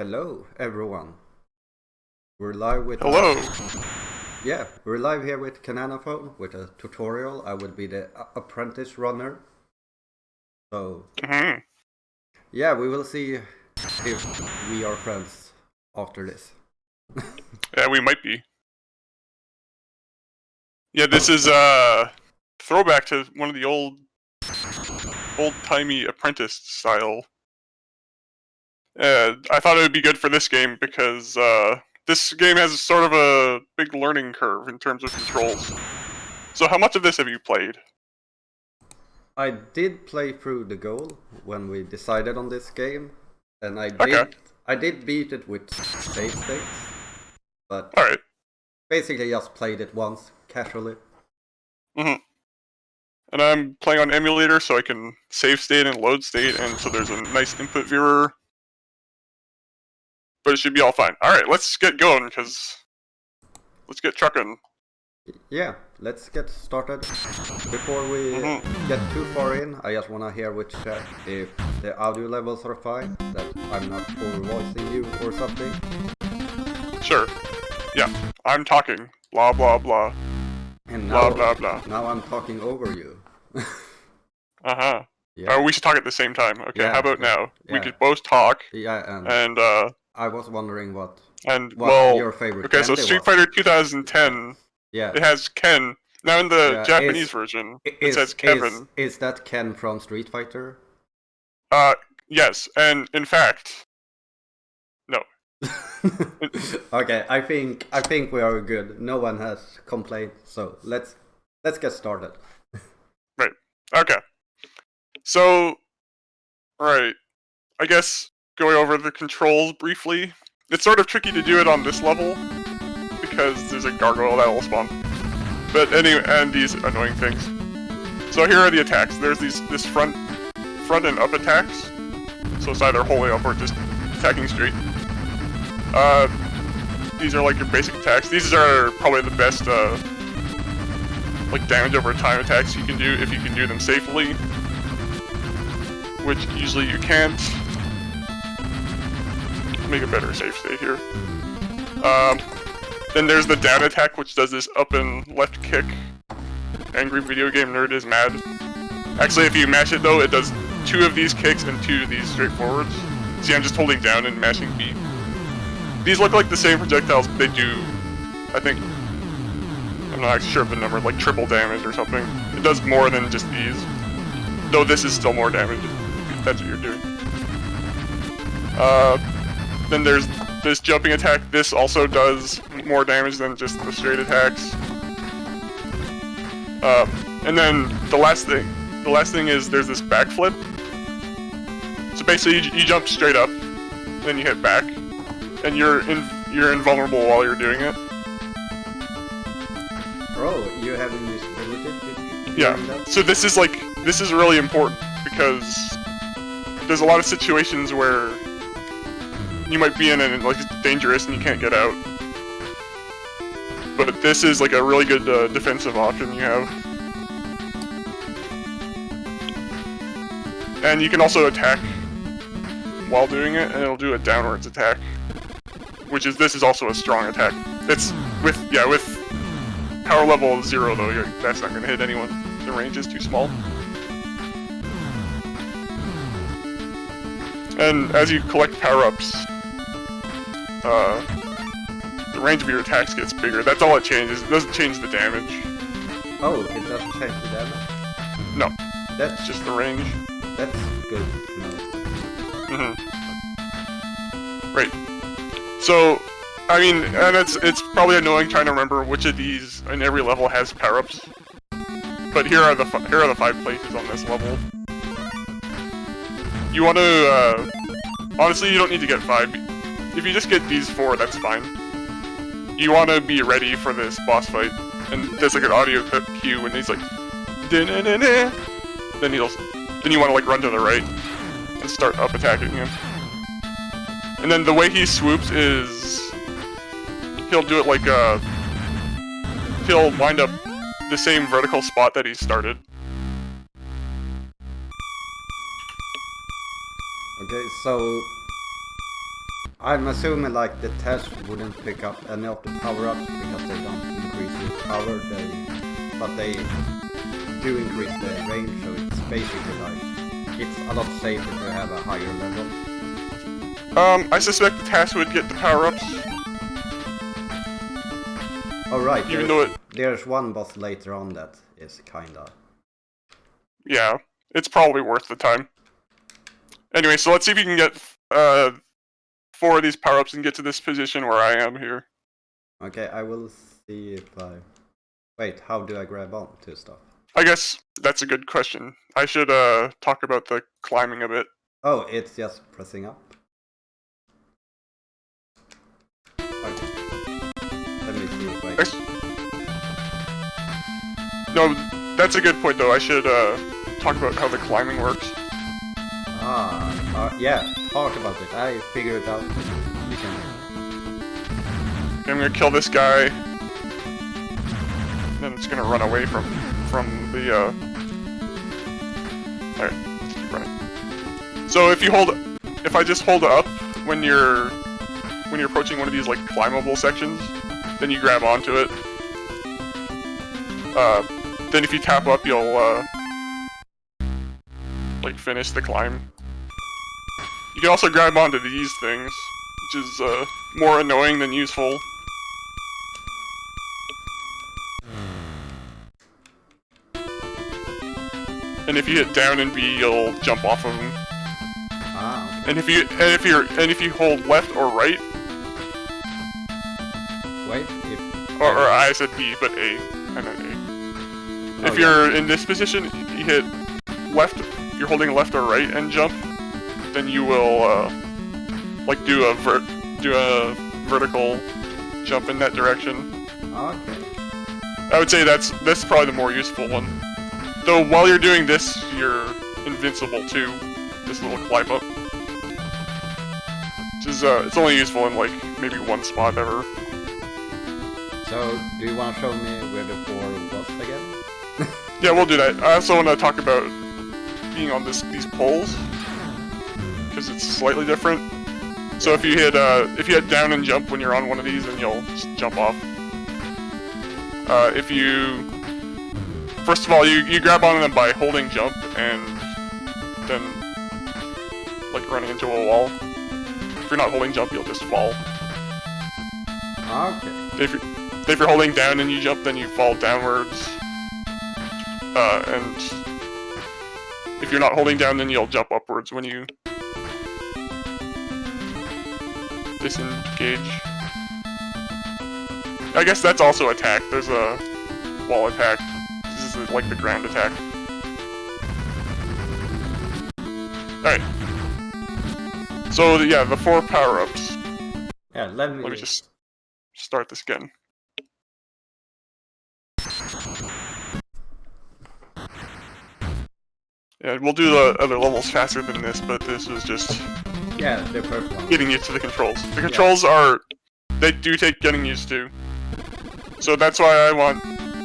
Hello, everyone. We're live with... Hello. Yeah, we're live here with Khananaphone with a tutorial. I would be the apprentice runner. So, yeah, we will see if we are friends after this. Yeah, we might be. Yeah, this is a throwback to one of the old-timey apprentice style. I thought it would be good for this game because this game has sort of a big learning curve in terms of controls. So how much of this have you played? I did play through the goal when we decided on this game, and I did beat it with save states, but Alright. basically just played it once, casually. And I'm playing on emulator, so I can save state and load state, and so there's a nice input viewer. But it should be all fine. Alright, let's get going, because let's get trucking. Yeah, let's get started. Before we get too far in, I just want to hear with chat if the audio levels are fine, that I'm not over-voicing you or something. Sure. Yeah, I'm talking. Blah, blah, blah. And now, blah, blah, blah. Now I'm talking over you. Uh-huh. Yeah. Oh, we should talk at the same time. Okay, Yeah, how about now? yeah. We could both talk. Yeah, and I was wondering what well, your favorite okay, so candy Street was. Fighter 2010, Yeah. it has Ken. Now in the Japanese version, it says Kevin. Is that Ken from Street Fighter? Yes, and in fact, no. Okay, I think we are good. No one has complained, so let's get started. Right. Okay. So, alright. I guess going over the controls briefly. It's sort of tricky to do it on this level because there's a gargoyle that will spawn. But anyway, and these annoying things. So here are the attacks. There's this front and up attacks. So it's either holding up or just attacking straight. These are like your basic attacks. These are probably the best like damage over time attacks you can do if you can do them safely, which usually you can't. Make a better safe state here. Then there's the down attack, which does this up and left kick. Angry video game nerd is mad. Actually, if you mash it though, it does 2 of these kicks and 2 of these straight forwards. See, I'm just holding down and mashing B. These look like the same projectiles, but they do, I think, I'm not actually sure of the number, like triple damage or something. It does more than just these. Though this is still more damage, if that's what you're doing. Then there's this jumping attack. This also does more damage than just the straight attacks. And then the last thing is there's this backflip. So basically you jump straight up, then you hit back, and you're invulnerable while you're doing it. Oh, you have invisibility? Yeah. So this is really important because there's a lot of situations where you might be in and like it's dangerous and you can't get out. But this is like a really good defensive option you have. And you can also attack while doing it, and it'll do a downwards attack. This is also a strong attack. It's with power level 0 though, that's not gonna hit anyone. The range is too small. And as you collect power-ups, the range of your attacks gets bigger. That's all it changes. It doesn't change the damage. Oh, it doesn't change the damage? No. That's just the range. That's good to know. Right. So, I mean, and it's probably annoying trying to remember which of these in every level has power-ups. But here are the 5 places on this level. You want to, honestly, you don't need to get 5. If you just get these 4, that's fine. You want to be ready for this boss fight, and there's like an audio cue when he's like, da-na-na-na. Then you want to like run to the right and start up attacking him. And then the way he swoops is he'll do it like he'll wind up the same vertical spot that he started. Okay, so I'm assuming like the test wouldn't pick up any of the power-ups because they don't increase your power, but they do increase the range, so it's basically like, it's a lot safer to have a higher level. I suspect the task would get the power-ups. Oh right, even though there's one boss later on that is kinda... Yeah, it's probably worth the time. Anyway, so let's see if you can get 4 of these power-ups and get to this position where I am here. Okay, I will see if I... Wait, how do I grab on to stuff? I guess that's a good question. I should talk about the climbing a bit. Oh, it's just pressing up? Okay. Let me see if I... No, that's a good point though. I should talk about how the climbing works. Yeah, talk about it. I figured it out. Okay, I'm gonna kill this guy. Then it's gonna run away from the Alright, let's keep running. So if I just hold up when you're approaching one of these like climbable sections, then you grab onto it. Then if you tap up, you'll like finish the climb. You can also grab onto these things, which is more annoying than useful. And if you hit down and B, you'll jump off of them. Ah. And if you hold left or right. Wait. Or I said B, but A. I meant A. If you're in this position, you hit left. You're holding left or right and jump. Then you will like do a vertical jump in that direction. Okay. I would say that's probably the more useful one. Though while you're doing this, you're invincible too. This little climb up, which is it's only useful in like maybe one spot ever. So, do you want to show me where the 4 was again? Yeah, we'll do that. I also want to talk about being on these poles because it's slightly different. So if you hit down and jump when you're on one of these, then you'll just jump off. First of all, you grab onto them by holding jump and then like running into a wall. If you're not holding jump, you'll just fall. Okay. If you're holding down and you jump, then you fall downwards. And if you're not holding down, then you'll jump upwards when you disengage. I guess that's also attack. There's a wall attack. This is like the ground attack. Alright. So yeah, the 4 power-ups. Yeah, let me just start this again. Yeah, we'll do the other levels faster than this, but this was just the first one. Getting used to the controls. The controls they do take getting used to. So that's why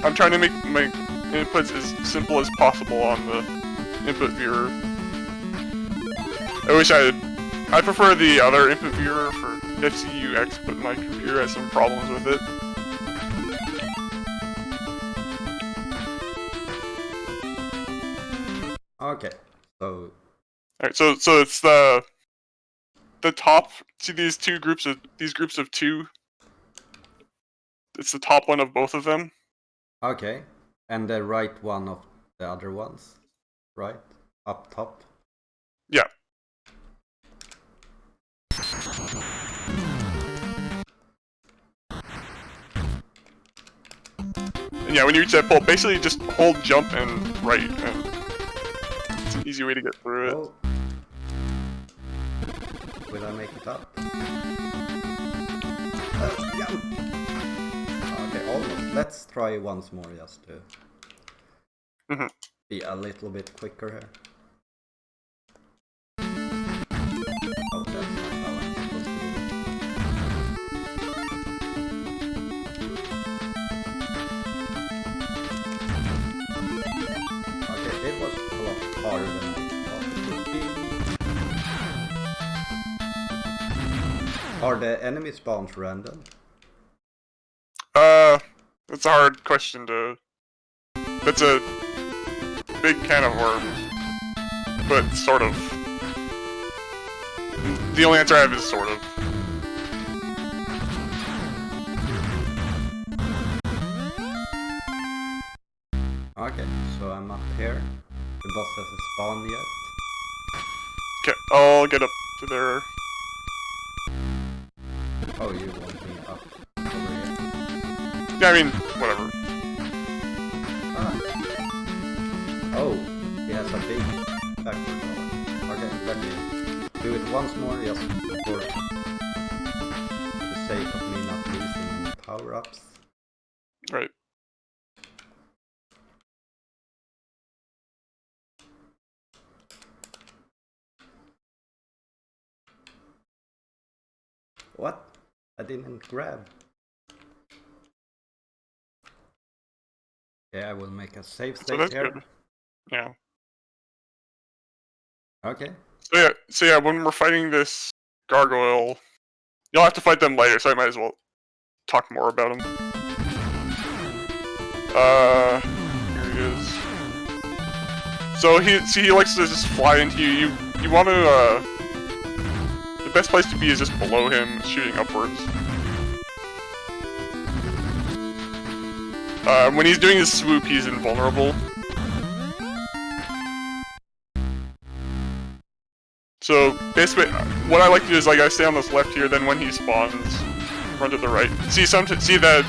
I'm trying to make my inputs as simple as possible on the input viewer. I prefer the other input viewer for FCUX, but my computer has some problems with it. Okay, so... Alright, so it's the top, see these groups of 2? It's the top one of both of them. Okay, and the right one of the other ones, right? Up top? Yeah. And yeah, when you reach that pole, basically just hold jump and right, and it's an easy way to get through it. Oh. Will I make it up? Yeah. Okay, almost. Let's try once more just to be a little bit quicker here. Oh, that's not how I'm supposed to do it. Okay, it was a lot harder than I thought it would be. Are the enemy spawns random? That's a hard question to... That's a big can of worms. But sort of. The only answer I have is sort of. Okay, so I'm up here. The boss hasn't spawned yet. Okay, I'll get up to there. Oh, you want me up over here? Yeah, I mean, whatever. Ah. Oh, he has a big backward wall. Okay, let me do it once more, just for the sake of me not losing any power-ups. Right. What? I didn't grab. Okay, I will make a save state that's here. good. Yeah. Okay. So yeah, when we're fighting this gargoyle, you'll have to fight them later, so I might as well talk more about him. Here he is. So he likes to just fly into you. You want to, the best place to be is just below him, shooting upwards. When he's doing his swoop, he's invulnerable. So basically, what I like to do is like I stay on this left here. Then when he spawns, run to the right. See that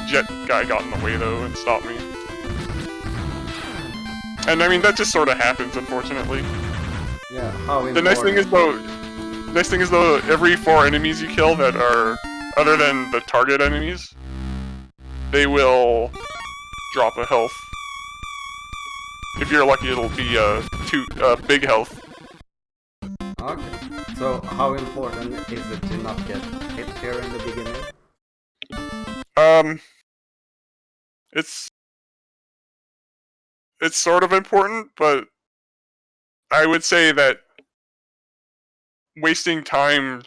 jet guy got in the way though and stopped me. And I mean that just sort of happens, unfortunately. Yeah. How important? The nice thing is though, every 4 enemies you kill that are other than the target enemies, they will drop a health. If you're lucky, it'll be big health. Okay. So how important is it to not get hit here in the beginning? It's sort of important, but I would say that wasting time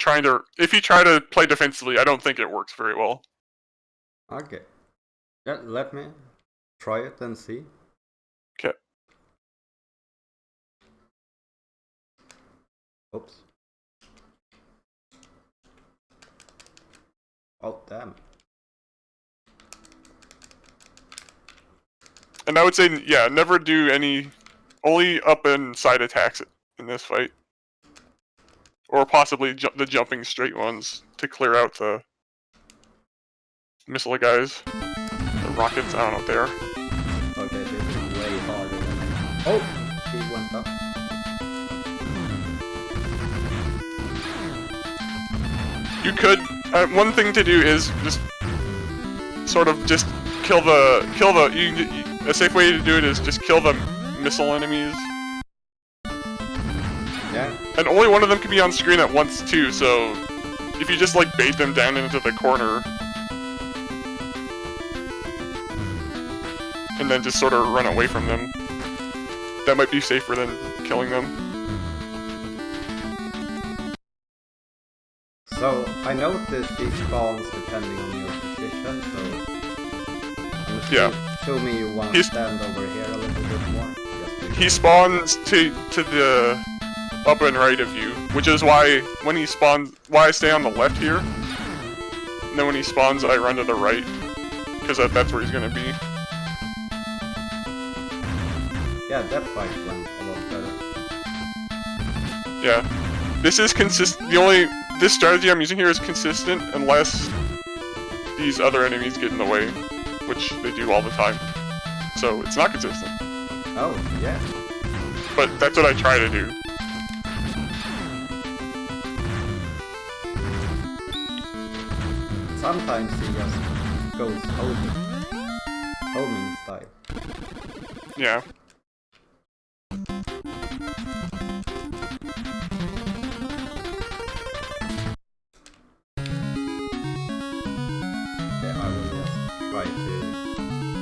if you try to play defensively, I don't think it works very well. Okay. Yeah, let me try it and see. Okay. Oops. Oh, damn. And I would say, yeah, never do only up and side attacks in this fight. Or possibly the jumping straight ones to clear out the missile guys. The rockets, I don't know what they are. Okay, this is way harder than I... Oh! He went up. You could, one thing to do is just sort of just kill the a safe way to do it is just kill the missile enemies. Yeah. And only one of them can be on screen at once too, so if you just like bait them down into the corner and then just sort of run away from them, that might be safer than killing them. So, I noticed these spawns depending on your position, so... I'm assuming you want to stand over here a little bit more. He spawns to the up and right of you, which is why when he spawns, why I stay on the left here. And then when he spawns, I run to the right, because that's where he's gonna be. Yeah, that fight went a lot better. Yeah, this is consistent. This strategy I'm using here is consistent unless these other enemies get in the way, which they do all the time. So it's not consistent. Oh, yeah. But that's what I try to do. Sometimes he just goes homing style. Yeah. Try to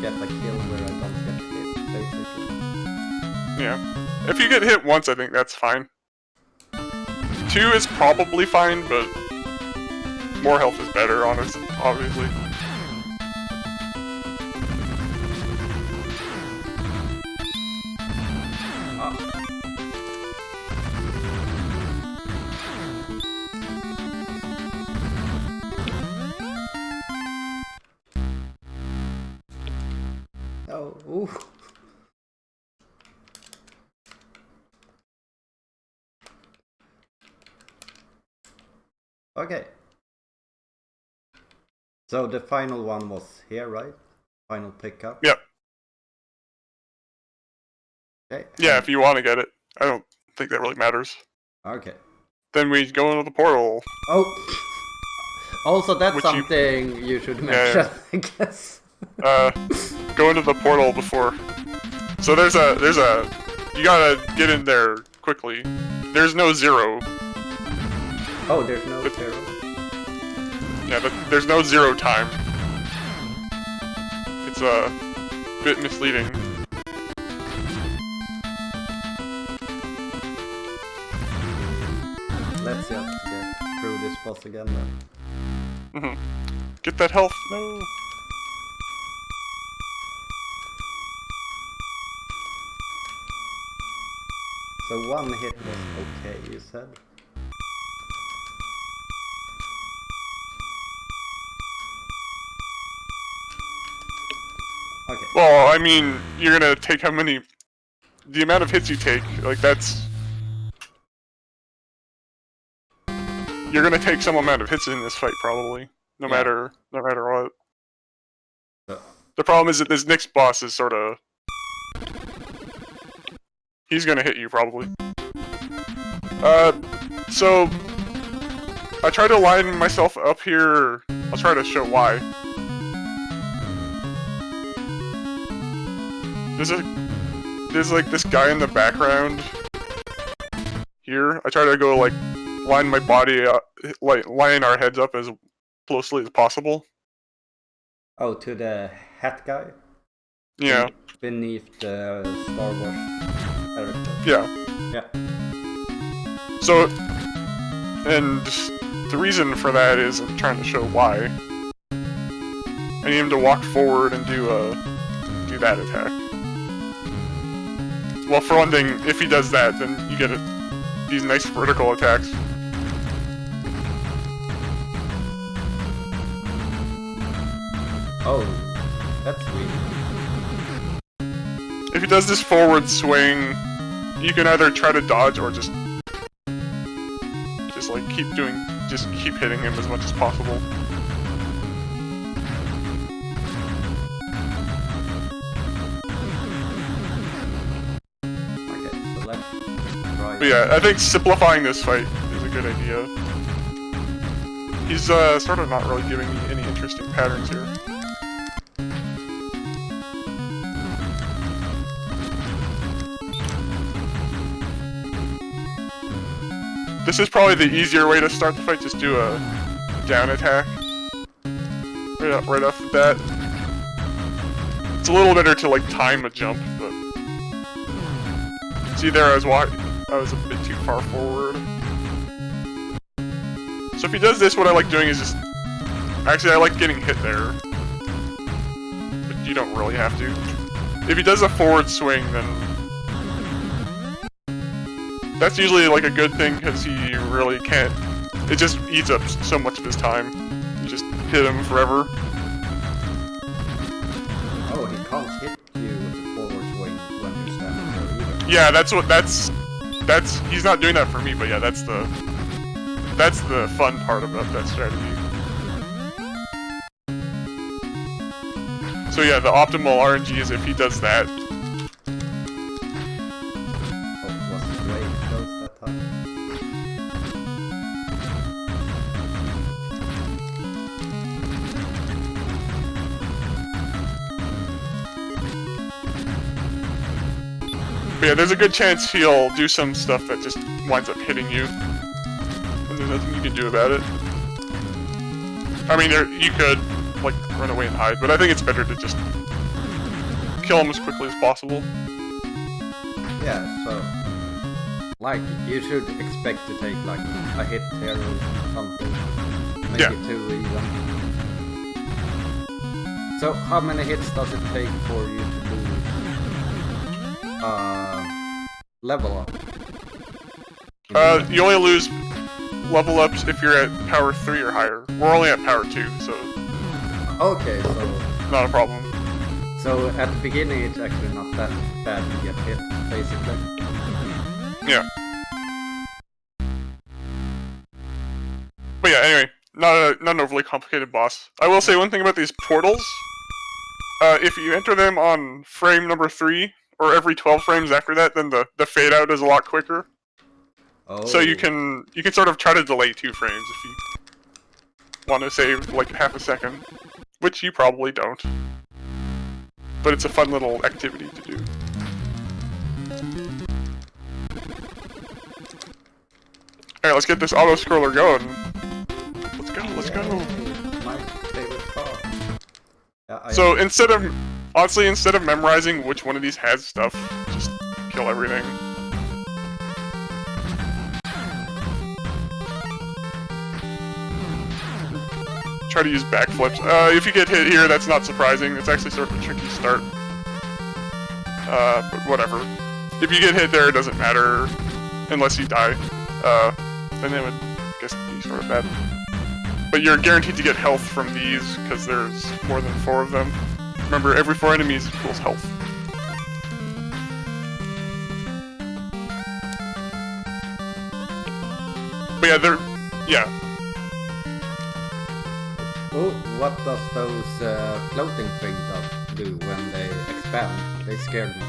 get a kill where I don't get hit, basically. Yeah. If you get hit once, I think that's fine. 2 is probably fine, but more health is better, obviously. Oh, ooh. Okay. So the final one was here, right? Final pickup? Yep. Okay. Yeah, if you want to get it. I don't think that really matters. Okay. Then we go into the portal. Oh! Also, that's something you should mention, I guess. Go into the portal before. So there's a. You gotta get in there quickly. There's no zero. Oh, there's no zero. Yeah, there's no zero time. It's a bit misleading. Let's just get through this boss again then. Get that health. No. So one hit was okay, you said? Okay. Well, I mean, you're gonna take how many... The amount of hits you take, like, that's... You're gonna take some amount of hits in this fight, probably. No matter what. The problem is that this next boss is sorta... He's gonna hit you, probably. So... I try to line myself up here... I'll try to show why. There's like this guy in the background here. I try to go like line my body up, like line our heads up as closely as possible. Oh, to the hat guy? Yeah. Beneath the Star Wars character. Yeah. Yeah. So, and the reason for that is I'm trying to show why. I need him to walk forward and do that attack. Well, for one thing, if he does that, then you get these nice vertical attacks. Oh, that's weird. If he does this forward swing, you can either try to dodge or just like keep hitting him as much as possible. But yeah, I think simplifying this fight is a good idea. He's sort of not really giving me any interesting patterns here. This is probably the easier way to start the fight, just do a down attack. Right off the bat. It's a little better to like time a jump, but... See there, I was a bit too far forward. So if he does this, what I like doing is just... Actually, I like getting hit there. But you don't really have to. If he does a forward swing, then... That's usually like a good thing, because he really can't... It just eats up so much of his time. You just hit him forever. Oh, he can't hit you with the forward swing when you're standing there either. Yeah, that's... He's not doing that for me, but yeah, that's the fun part about that strategy. So yeah, the optimal RNG is if he does that. Oh, was it way close that time? But yeah, there's a good chance he'll do some stuff that just winds up hitting you. And there's nothing you can do about it. I mean, you could, like, run away and hide, but I think it's better to just kill him as quickly as possible. Yeah, so... Like, you should expect to take, like, a hit here or something. make it too even. So how many hits does it take for you to do level up? You only lose level ups if you're at power 3 or higher. We're only at power 2, so... Okay, so... Not a problem. So at the beginning it's actually not that bad to get hit, basically. Yeah. But yeah, anyway, not an overly complicated boss. I will say one thing about these portals. If you enter them on frame number 3, or every 12 frames after that, then the fade out is a lot quicker. Oh. So you can sort of try to delay 2 frames if you want to save like half a second, which you probably don't. But it's a fun little activity to do. Alright, let's get this auto-scroller going. Let's go. My favorite part. So instead of memorizing which one of these has stuff, just kill everything. Try to use backflips. If you get hit here, that's not surprising. It's actually sort of a tricky start. But whatever. If you get hit there, it doesn't matter. Unless you die. Then it would, I guess, be sort of bad. But you're guaranteed to get health from these, because there's more than 4 of them. Remember, every 4 enemies equals health. But yeah, yeah. Oh, what does those floating things do when they expand? They scared me.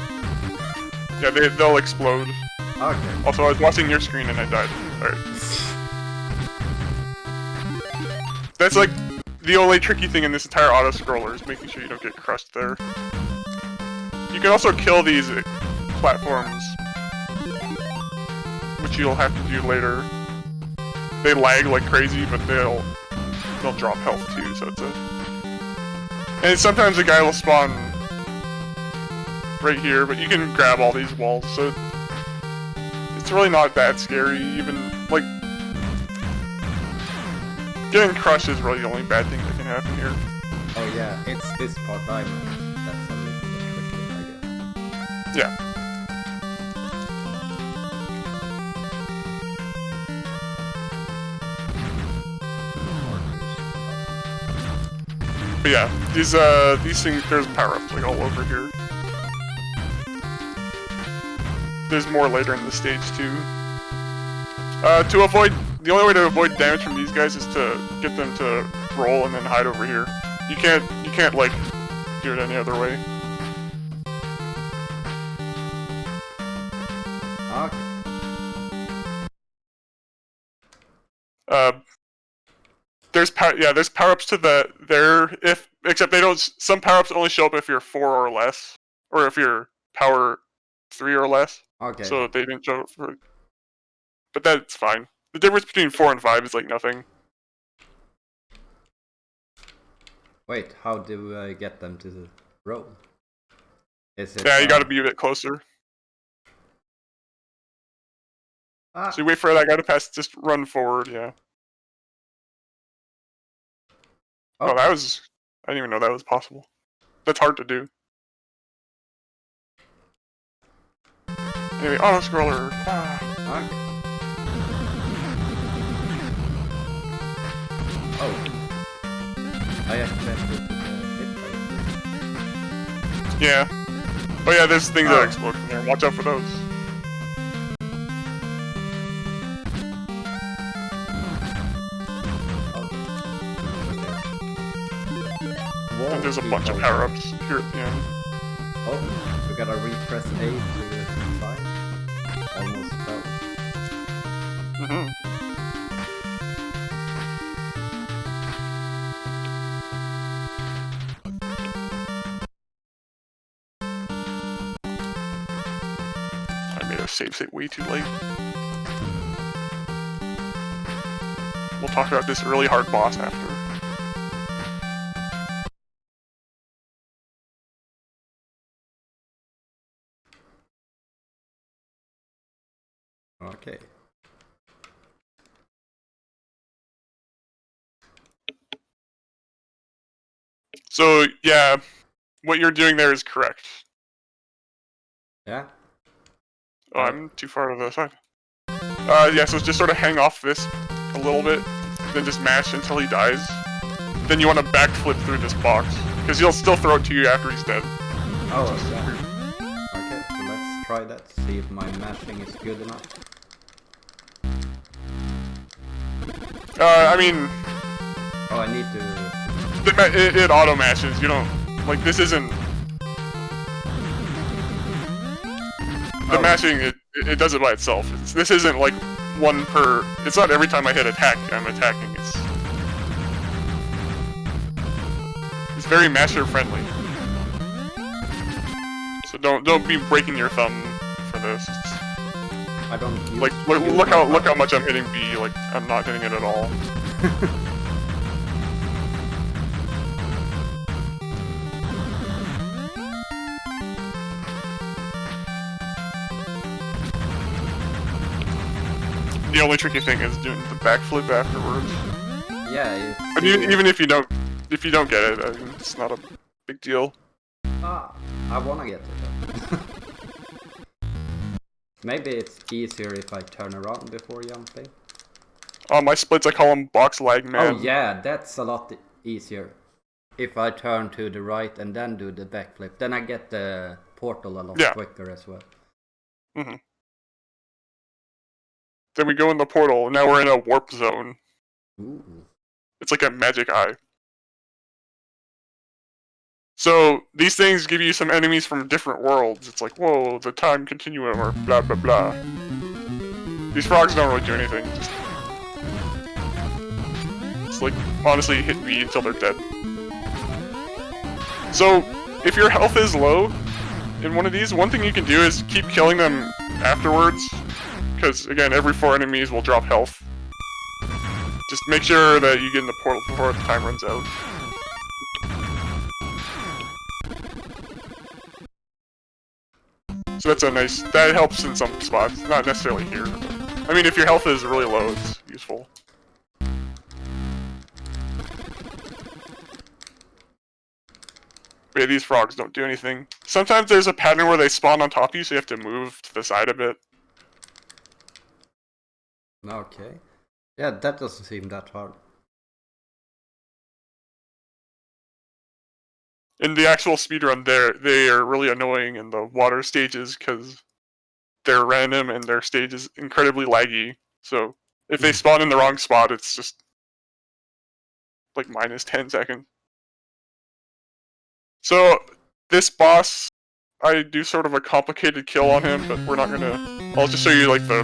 Yeah, they'll explode. Okay. Also, I was watching your screen and I died. Alright. That's like the only tricky thing in this entire auto-scroller is making sure you don't get crushed there. You can also kill these platforms, which you'll have to do later. They lag like crazy, but they'll drop health too, so it's a... And sometimes a guy will spawn right here, but you can grab all these walls, so it's really not that scary, even, like... Getting crushed is really the only bad thing that can happen here. Oh yeah, it's this part I know. That's a little bit tricky, I guess. Yeah. But yeah, these things, there's power-ups like all over here. There's more later in the stage too. The only way to avoid damage from these guys is to get them to roll and then hide over here. You can't like do it any other way. Okay. There's power-ups to except they don't. Some power-ups only show up if you're 4 or less, or if you're power 3 or less. Okay. So they didn't show up for. But that's fine. The difference between 4 and 5 is like nothing. Wait, how do I get them to roll? Is it? Yeah, you gotta be a bit closer. So you wait for that guy to pass, just run forward, yeah. Oh, that was... I didn't even know that was possible. That's hard to do. Anyway, auto-scroller. Okay. Oh. I accidentally took a hit. Yeah. Oh yeah, there's things that explode from there. Watch out for those. And there's a bunch of power-ups here at the end. Oh, we gotta repress A to fire. Almost fell. I made a save state way too late. We'll talk about this really hard boss after. Okay. So, yeah, what you're doing there is correct. Yeah. Oh, I'm too far to the side. Yeah, so just sort of hang off this a little bit, then just mash until he dies. Then you want to backflip through this box, because he'll still throw it to you after he's dead. Oh, yeah. Okay, so let's try that, see if my mashing is good enough. I mean... Oh, I need to... It auto-mashes, you don't... Like, this isn't... The mashing, it does it by itself. This isn't like one per... It's not every time I hit attack, I'm attacking. It's very masher friendly. So don't be breaking your thumb for this. I don't... Like, look how much I'm hitting B, like, I'm not hitting it at all. The only tricky thing is doing the backflip afterwards. Yeah, but even if you don't get it, I mean, it's not a big deal. I wanna get it. Maybe it's easier if I turn around before jumping. Oh, my splits, I call them box lag, man. Oh yeah, that's a lot easier. If I turn to the right and then do the backflip, then I get the portal a lot quicker as well. Mm-hmm. Then we go in the portal, and now we're in a warp zone. Ooh. It's like a magic eye. So, these things give you some enemies from different worlds. It's like, whoa, the time continuum, or blah blah blah. These frogs don't really do anything. It's like, honestly, hit B until they're dead. So, if your health is low in one of these, one thing you can do is keep killing them afterwards. Because, again, every 4 enemies will drop health. Just make sure that you get in the portal before the time runs out. So that's a nice... That helps in some spots, not necessarily here. But, I mean, if your health is really low, it's useful. But yeah, these frogs don't do anything. Sometimes there's a pattern where they spawn on top of you, so you have to move to the side a bit. Okay. Yeah, that doesn't seem that hard. In the actual speedrun, they are really annoying in the water stages because they're random and their stage is incredibly laggy. So if they spawn in the wrong spot, it's just like minus 10 seconds. So this boss, I do sort of a complicated kill on him, but we're not gonna... I'll just show you like the...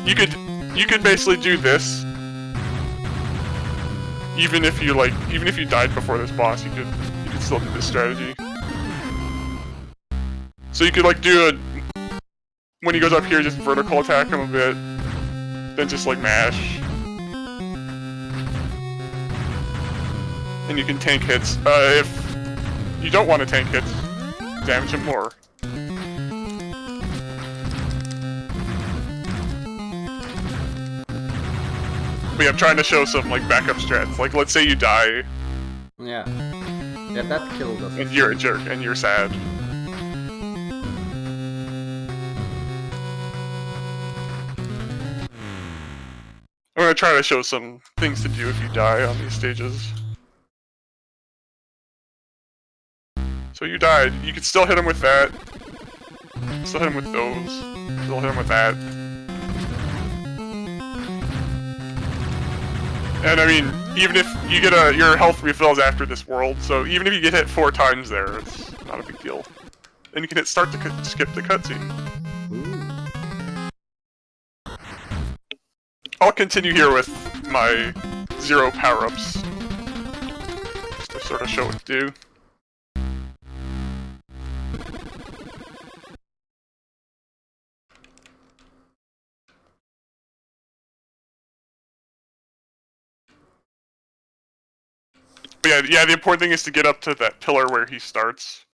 You could basically do this. Even if you died before this boss, you could still do this strategy. So you could like do a... When he goes up here, just vertical attack him a bit. Then just like mash. And you can tank hits. If you don't want to tank hits, damage him more. But yeah, I'm trying to show some like backup strats. Like, let's say you die. Yeah. Yeah, that killed us. And you're a jerk, and you're sad. I'm gonna try to show some things to do if you die on these stages. So you died. You can still hit him with that. Still hit him with those. Still hit him with that. And I mean, even if you get your health refills after this world, so even if you get hit 4 times there, it's not a big deal. And you can hit start to skip the cutscene. I'll continue here with my 0 power-ups. Just to sort of show what to do. But yeah, the important thing is to get up to that pillar where he starts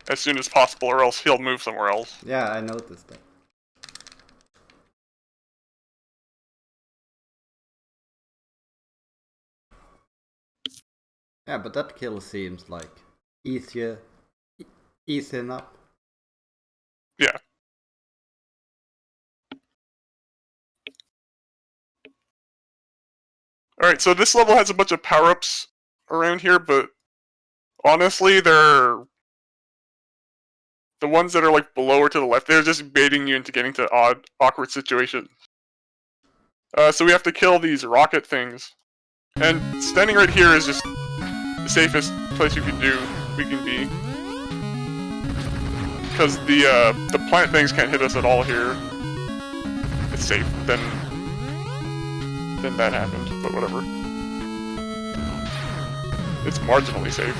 as soon as possible, or else he'll move somewhere else. Yeah, I noticed that. Yeah, but that kill seems like easy enough. Yeah. Alright, so this level has a bunch of power-ups around here, but honestly, they're the ones that are like below or to the left, they're just baiting you into getting to awkward situations. So we have to kill these rocket things. And standing right here is just the safest place we can be. Because the plant things can't hit us at all here. It's safe. Then that happened, but whatever. It's marginally safe.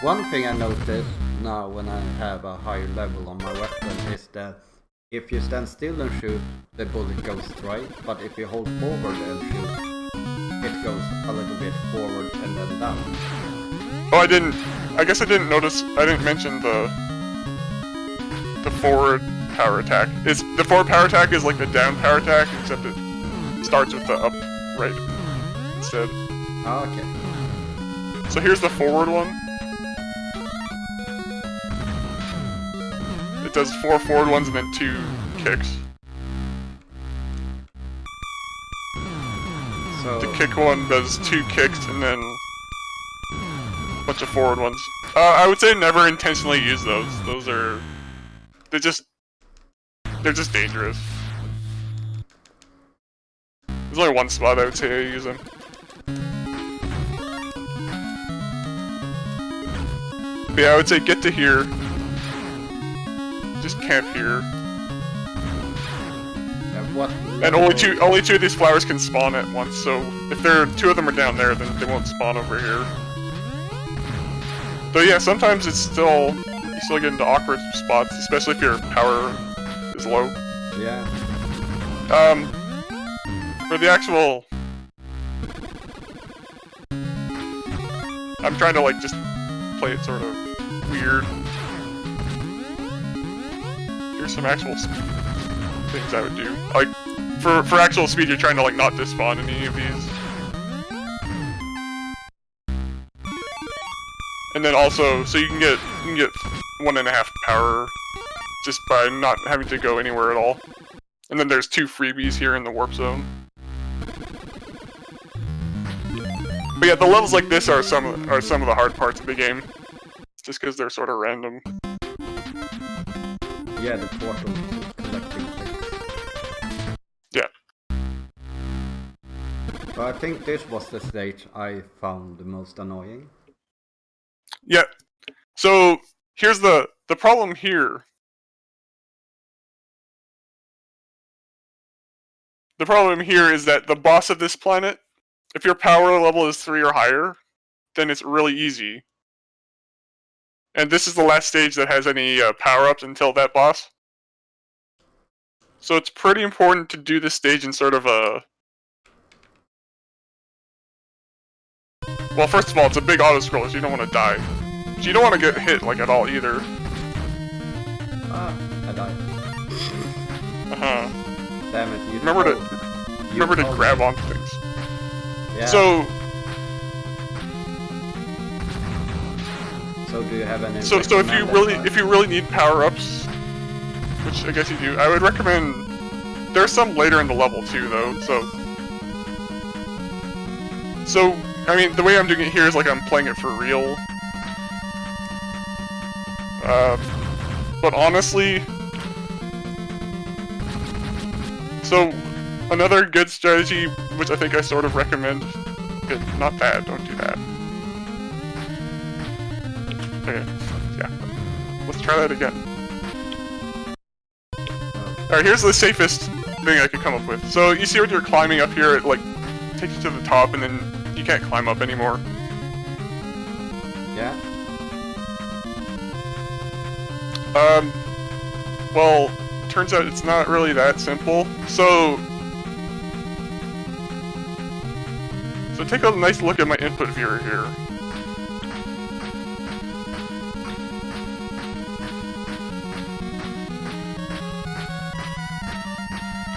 One thing I noticed now when I have a higher level on my weapon is that if you stand still and shoot, the bullet goes straight, but if you hold forward and shoot, it goes a little bit forward and then down. Oh, I guess I didn't notice, I didn't mention the forward power attack. The forward power attack is like the down power attack, except it starts with the up right instead. Oh, okay. So here's the forward one. It does 4 forward ones and then 2 kicks. So the kick one does 2 kicks and then a bunch of forward ones. I would say never intentionally use those. They're just dangerous. There's only one spot I would say I use them. But yeah, I would say get to here. Just camp here. And only two of these flowers can spawn at once, so if 2 of them are down there, then they won't spawn over here. Though yeah, sometimes you still get into awkward spots, especially if your power is low. Yeah. For the actual... I'm trying to like just play it sort of weird. Here's some actual things I would do. Like, for actual speed, you're trying to like not despawn any of these. And then also, so you can get 1.5 power just by not having to go anywhere at all. And then there's 2 freebies here in the warp zone. But yeah, the levels like this are some of the hard parts of the game, just because they're sort of random. Yeah, the portal collecting things. Yeah. So I think this was the stage I found the most annoying. Yeah. So here's the problem here. The problem here is that the boss of this planet, if your power level is 3 or higher, then it's really easy. And this is the last stage that has any power-ups until that boss. So it's pretty important to do this stage in sort of a... Well, first of all, it's a big auto-scroller, so you don't want to die. But you don't want to get hit, like, at all, either. I died. Uh-huh. Damn it, you remember to grab onto things. Yeah. So do you have any? So if you really need power-ups, which I guess you do, I would recommend. There's some later in the level too, though. So I mean, the way I'm doing it here is like I'm playing it for real. But honestly, so another good strategy, which I think I sort of recommend. Good, not that. Don't do that. Okay, yeah. Let's try that again. Alright, here's the safest thing I could come up with. So, you see when you're climbing up here, it, like, takes you to the top, and then you can't climb up anymore. Yeah? Well, turns out it's not really that simple. So take a nice look at my input viewer here.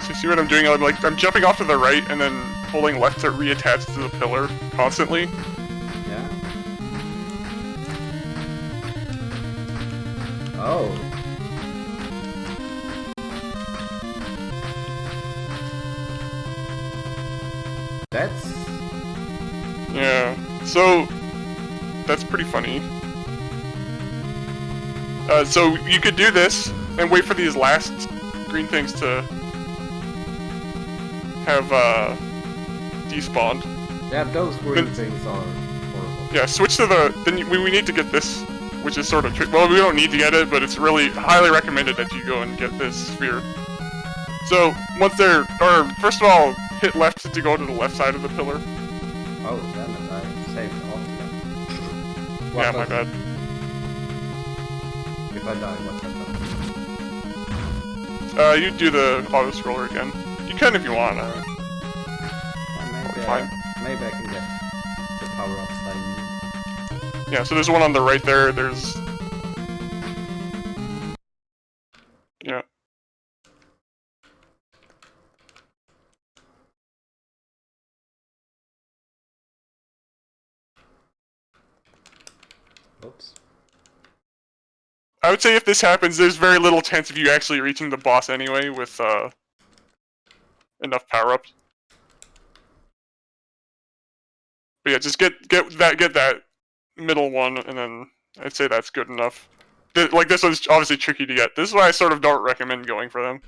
So you see what I'm doing? I'm jumping off to the right and then holding left to reattach to the pillar constantly. Yeah. Oh. That's... Yeah. So that's pretty funny. So you could do this and wait for these last green things to have despawned. Yeah, those green things are horrible. Yeah, switch to the. Then we need to get this, which is sort of well, we don't need to get it, but it's really highly recommended that you go and get this sphere. So once they're, or first of all, hit left to go to the left side of the pillar. Oh damn it! I saved off. Yeah, my bad. If I die, what happens? You do the auto scroller again. You can if you want. Maybe I can get the power ups I need. Yeah, so there's one on the right there. There's. Yeah. Oops. I would say if this happens, there's very little chance of you actually reaching the boss anyway with enough power-ups. But yeah, just get that middle one, and then I'd say that's good enough. Like this one's obviously tricky to get. This is why I sort of don't recommend going for them.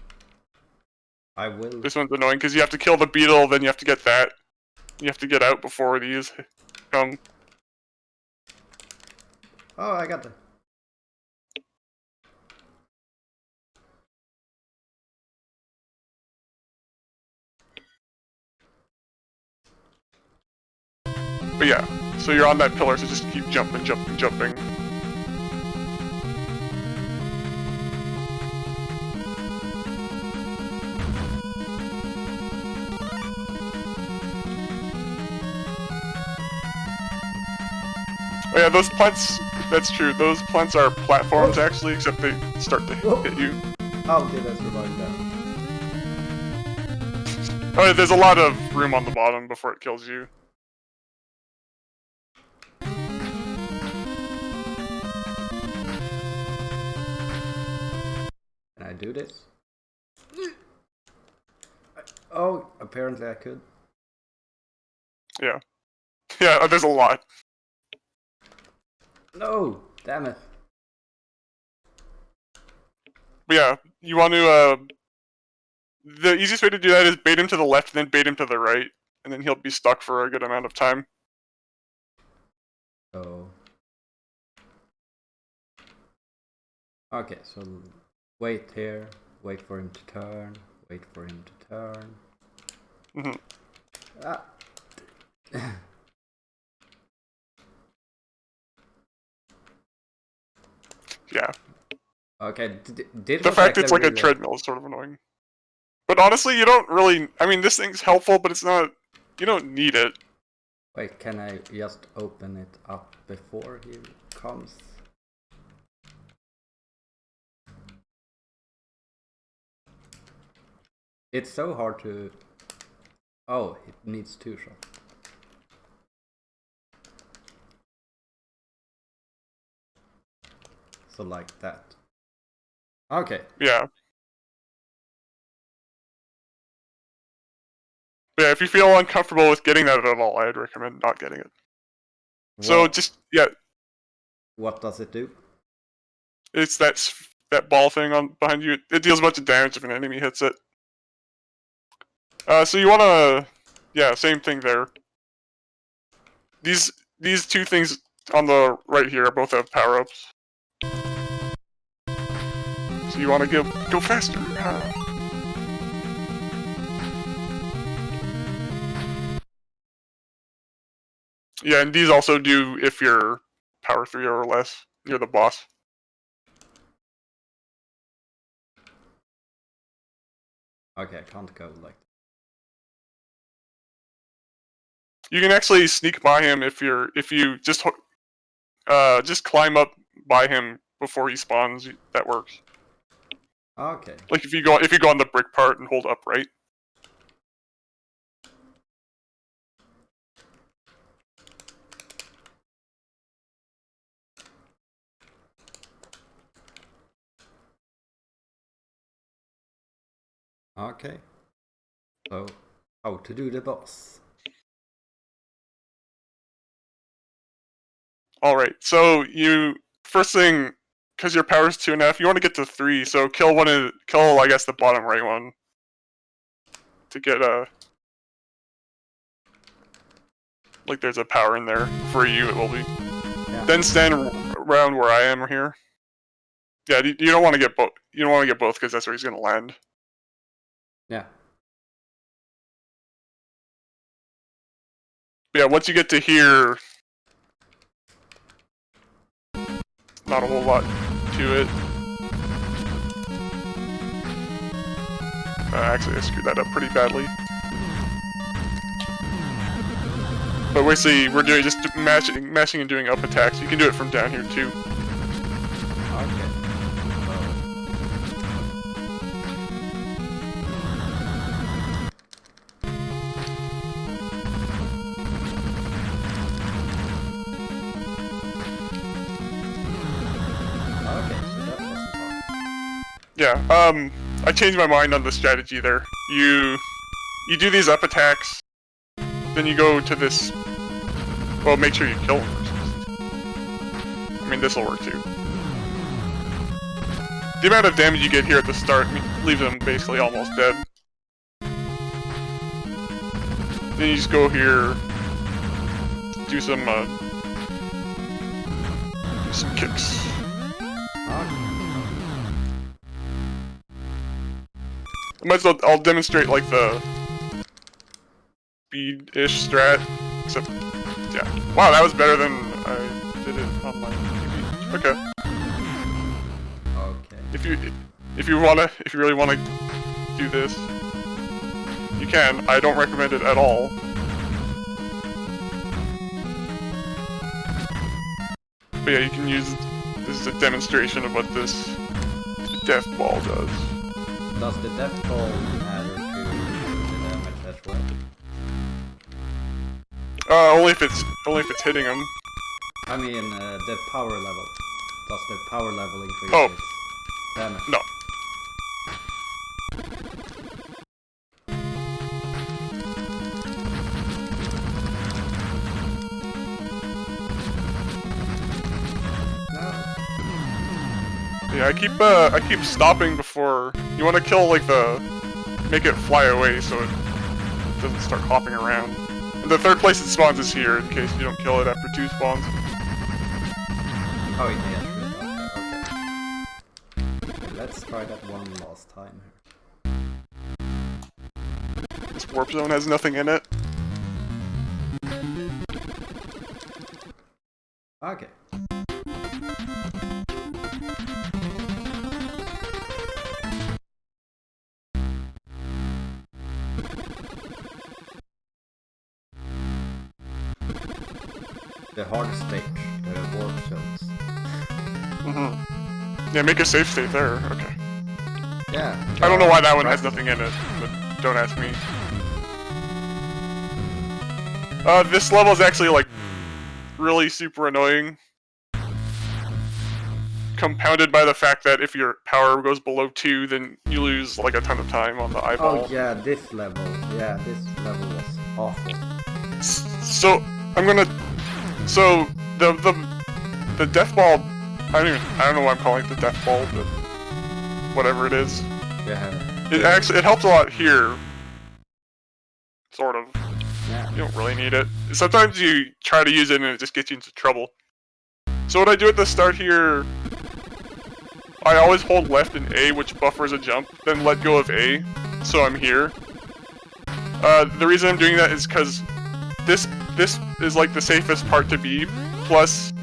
I will. This one's annoying because you have to kill the beetle, then you have to get that. You have to get out before these come. Oh, I got the. But yeah, so you're on that pillar, so just keep jumping. Oh yeah, those plants, that's true, those plants are platforms actually, except they start to hit you. How did I survive that? Oh, there's a lot of room on the bottom before it kills you. Can I do this? Oh, apparently I could. Yeah. Yeah, there's a lot. No! Damn it. But yeah, you want to, the easiest way to do that is bait him to the left, then bait him to the right, and then he'll be stuck for a good amount of time. Oh. Okay, so wait here, wait for him to turn, wait for him to turn. Mm-hmm. Ah. Yeah. Okay, did the fact it's like a treadmill is sort of annoying. But honestly, you don't really... I mean, this thing's helpful, but it's not... You don't need it. Wait, can I just open it up before he comes? It's so hard to... Oh, it needs 2 shots. So like that. Okay. Yeah. Yeah, if you feel uncomfortable with getting that at all, I'd recommend not getting it. What? So just, yeah. What does it do? It's that ball thing on behind you. It deals a bunch of damage if an enemy hits it. So you wanna... Yeah, same thing there. These 2 things on the right here both have power-ups. So you want to go faster. Yeah, and these also do if you're power 3 or less near the boss. Okay, I can't go like that. You can actually sneak by him if you just climb up by him before he spawns. That works. Okay. Like if you go on the brick part and hold up right. Okay. So, how to do the boss? Alright, so you... First thing, because your power's 2.5, you want to get to 3, so kill I guess, the bottom right one. To get like there's a power in there. For you it will be. Yeah. Then stand around where I am here. Yeah, you don't want to get both. You don't want to get both because that's where he's gonna land. Yeah. But yeah, once you get to here, not a whole lot to it. Actually, I screwed that up pretty badly. But basically, we're doing just mashing and doing up attacks. You can do it from down here too. Okay. Yeah, I changed my mind on the strategy there. You do these up attacks, then you go to this... Well, make sure you kill them first. I mean, this'll work too. The amount of damage you get here at the start leaves them basically almost dead. Then you just go here, do some kicks. I'll demonstrate like the speed-ish strat, except, yeah. Wow, that was better than I did it on my TV. Okay. Okay. If you really wanna do this, you can. I don't recommend it at all. But yeah, you can use. This is a demonstration of what this death ball does. Does the death ball matter to the damage as well? Only if it's hitting him. I mean, the power level. Does the power level increase its damage? No. Yeah, I keep stopping before you want to kill like make it fly away so it doesn't start hopping around. And the third place it spawns is here in case you don't kill it after 2 spawns. Oh yeah, okay. Let's try that one last time. This warp zone has nothing in it. Okay. The hardest stage, the warp zones. Yeah, make a safe state there, okay. Yeah. I don't know why that one has nothing in it, but don't ask me. This level is actually, like, really super annoying. Compounded by the fact that if your power goes below 2, then you lose, like, a ton of time on the eyeball. Oh yeah, this level was awful. So, I'm gonna... So, the death ball... I don't know why I'm calling it the death ball, but... Whatever it is. Yeah. It helps a lot here. Sort of. Yeah. You don't really need it. Sometimes you try to use it and it just gets you into trouble. So what I do at the start here... I always hold left and A, which buffers a jump, then let go of A, so I'm here. The reason I'm doing that is because this is like the safest part to be, plus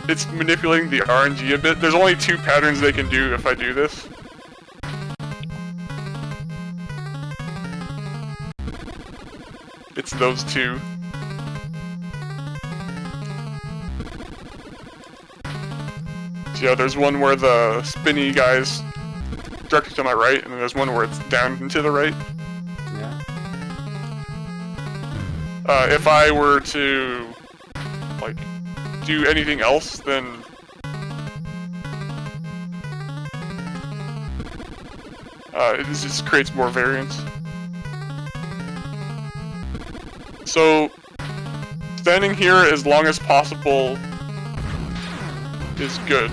it's manipulating the RNG a bit. There's only 2 patterns they can do if I do this. It's those 2. So yeah, there's one where the spinny guy's directly to my right, and then there's one where it's down and to the right. If I were to, like, do anything else, then... It just creates more variance. So, standing here as long as possible is good.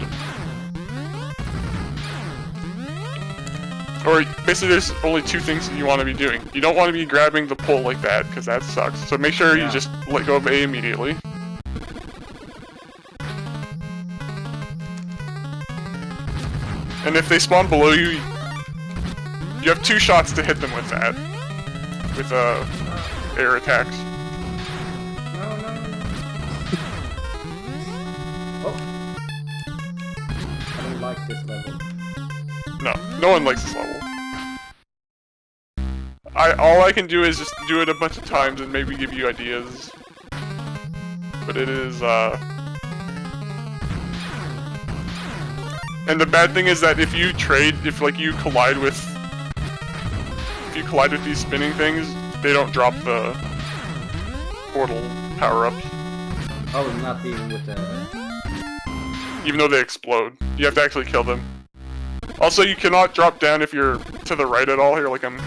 Or basically there's only two things that you want to be doing. You don't want to be grabbing the pole like that, because that sucks. So make sure you just let go of A immediately. And if they spawn below you, you have 2 shots to hit them with that. With air attacks. Oh. I don't like this level. No one likes this level. All I can do is just do it a bunch of times and maybe give you ideas. But it is, And the bad thing is that if you collide with these spinning things, they don't drop the portal power-ups. Oh, not even with the... Even though they explode. You have to actually kill them. Also, you cannot drop down if you're to the right at all here, like I'm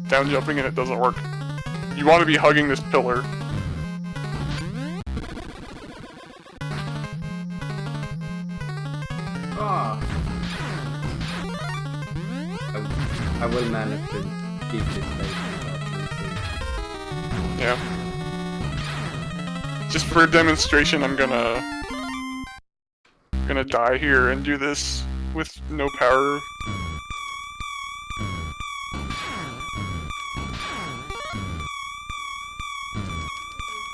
down jumping and it doesn't work. You want to be hugging this pillar. Ah. I will manage to keep this safe. Yeah. Just for demonstration, I'm gonna die here and do this with no power.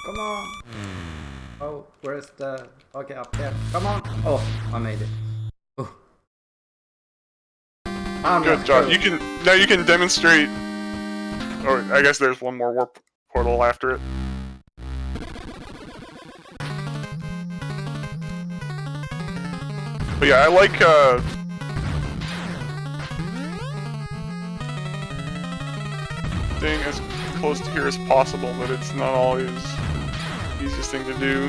Come on! Oh, where's the... Okay, up there. Come on! Oh, I made it. Oh. Good job. You can demonstrate... Or I guess there's one more warp portal after it. But yeah, I like staying as close to here as possible, but it's not always the easiest thing to do.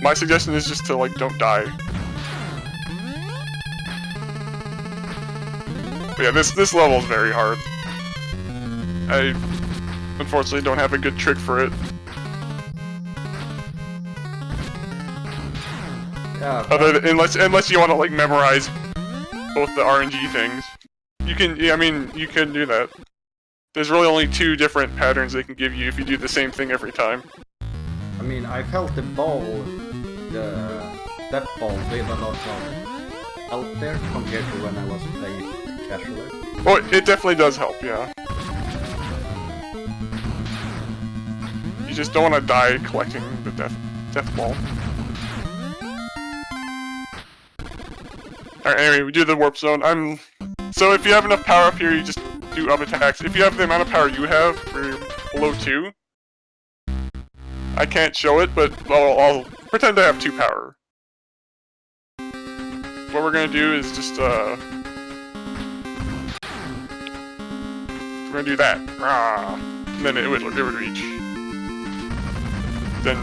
My suggestion is just to, like, don't die. But yeah, this level is very hard. I unfortunately don't have a good trick for it. Yeah, unless you want to, like, memorize both the RNG things. You can, yeah, I mean, you can do that. There's really only 2 different patterns they can give you if you do the same thing every time. I mean, I felt the ball, the death ball, with a lot of out there compared to when I was playing casually. Oh, it definitely does help, yeah. You just don't want to die collecting the death ball. Alright, anyway, we do the warp zone. So if you have enough power up here, you just do up attacks. If you have the amount of power you have, where you're below 2, I can't show it, but I'll pretend I have 2 power. What we're gonna do is just, we're gonna do that. And then it would reach. Then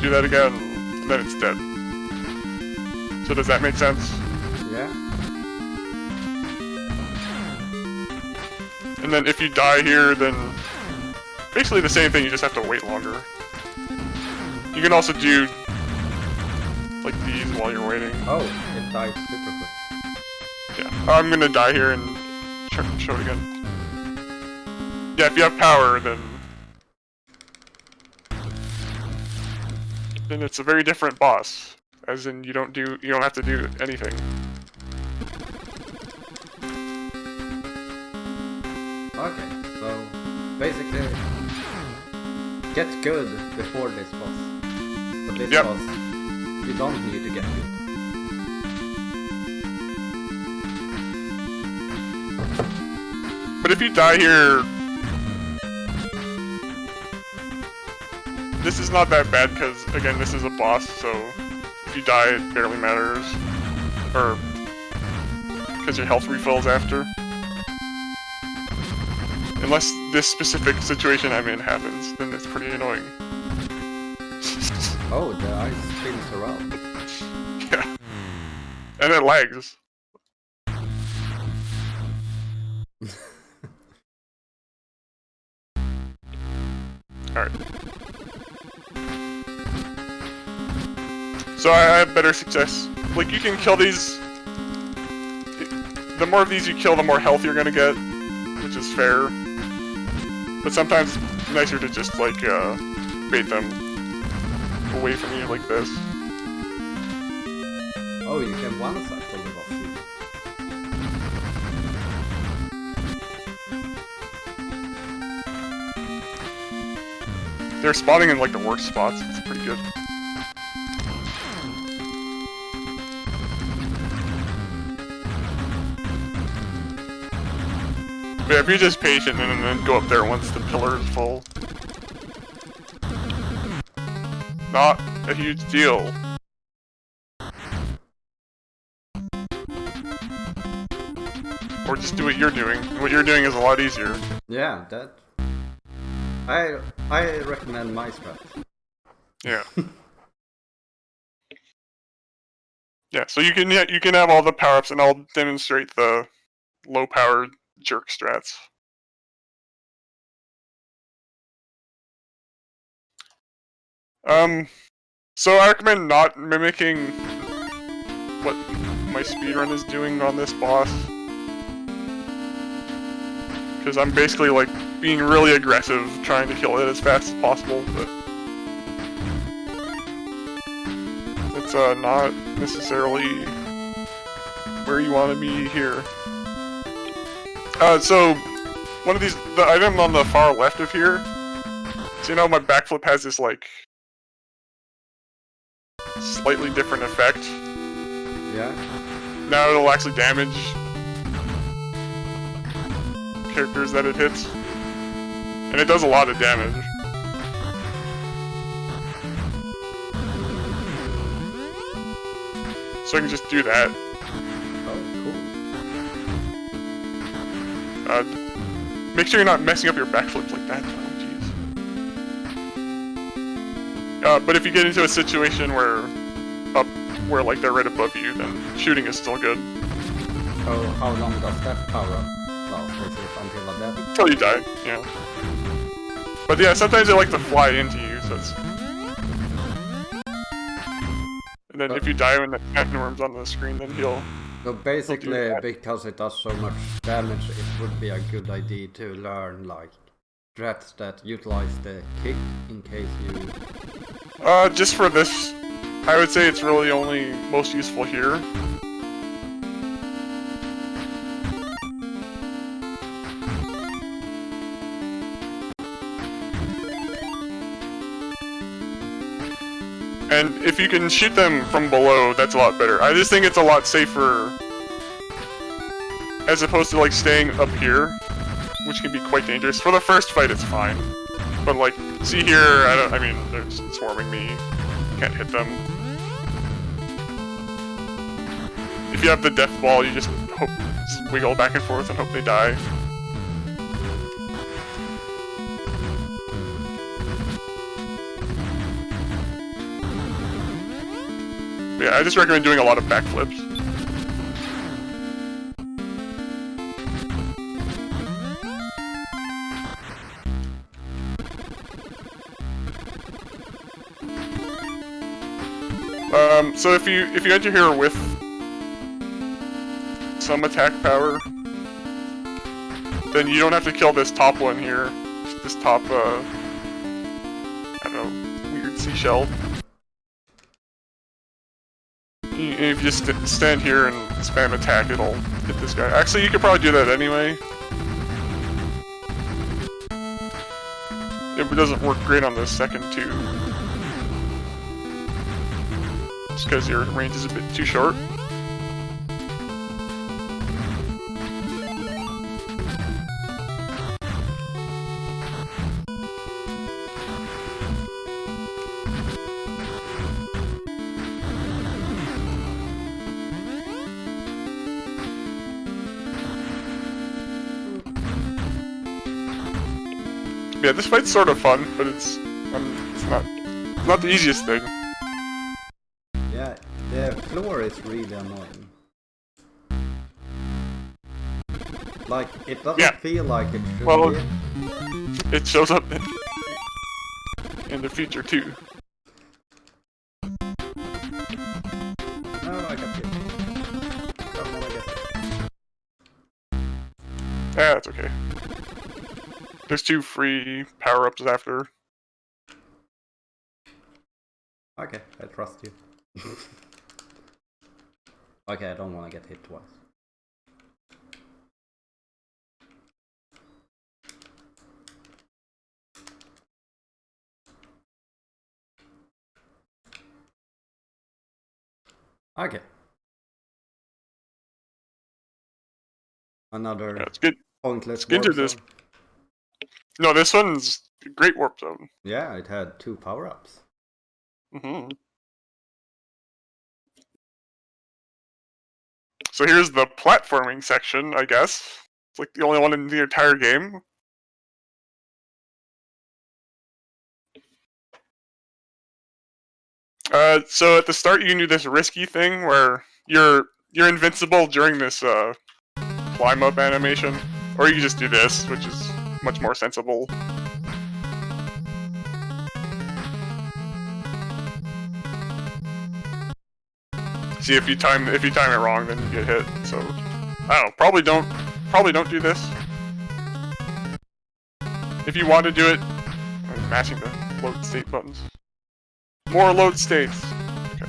do that again, and then it's dead. So does that make sense? Yeah. And then if you die here, then basically the same thing, you just have to wait longer. You can also do like these while you're waiting. Oh, it died super quick. Yeah, I'm gonna die here and show it again. Yeah, if you have power, then it's a very different boss. As in, you don't have to do anything. Okay, so basically get good before this boss. But this boss, you don't need to get good. But if you die here, this is not that bad because, again, this is a boss, so if you die, it barely matters. Or because your health refills after. Unless this specific situation I'm in happens, then it's pretty annoying. Oh, the ice spins around. Yeah. And it lags. Alright. So I have better success. Like, you can kill these... The more of these you kill, the more health you're gonna get, which is fair. But sometimes it's nicer to just, like, bait them away from you like this. Oh, you can one-cycle the boss. They're spawning in, like, the worst spots. It's pretty good. But if you're just patient and then go up there once the pillar is full. Not a huge deal. Or just do what you're doing. What you're doing is a lot easier. Yeah, that... I recommend my strat. Yeah. Yeah, so you can have all the power-ups and I'll demonstrate the low-powered jerk strats. So I recommend not mimicking what my speedrun is doing on this boss. Because I'm basically, like, being really aggressive, trying to kill it as fast as possible, but... It's, not necessarily where you want to be here. So, one of these, the item on the far left of here, so you know my backflip has this, like, slightly different effect. Yeah. Now it'll actually damage characters that it hits. And it does a lot of damage. So I can just do that. Oh, cool. Make sure you're not messing up your backflips like that. Oh, jeez. But if you get into a situation where like they're right above you, then shooting is still good. Oh, how long does that power up last? Is it until a death? Until you die, yeah. But yeah, sometimes they like to fly into you, so it's... And then if you die when the worm's on the screen, then he'll... So basically, because it does so much damage, it would be a good idea to learn, like, strats that utilize the kick in case you... Just for this, I would say it's really only most useful here. And if you can shoot them from below, that's a lot better. I just think it's a lot safer as opposed to like staying up here, which can be quite dangerous. For the first fight, it's fine. But like, see here, I mean, they're swarming me. Can't hit them. If you have the death ball, you just wiggle back and forth and hope they die. Yeah, I just recommend doing a lot of backflips. So if you enter here with some attack power, then you don't have to kill this top one here. This top, I don't know, weird seashell. If you just stand here and spam attack, it'll hit this guy. Actually, you could probably do that anyway. It doesn't work great on the second two. Just because your range is a bit too short. Yeah, this fight's sort of fun, but it's not the easiest thing. Yeah, the floor is really annoying. Like, it doesn't feel like it should be. It shows up. in the future too. No, I got you. Don't wanna get it. Yeah, that's okay. There's 2 free power-ups after. Okay, I trust you. Okay, I don't want to get hit twice. Okay. Another Yeah, it's good. pointless Let's get into warp this. zone. No, this one's a great warp zone. Yeah, it had 2 power-ups. So here's the platforming section, I guess. It's like the only one in the entire game. So at the start you can do this risky thing where you're invincible during this climb up animation, or you can just do this, which is much more sensible. See, if you time it wrong, then you get hit. So I don't know. Probably don't do this. If you want to do it, I'm mashing the load state buttons. More load states. Okay.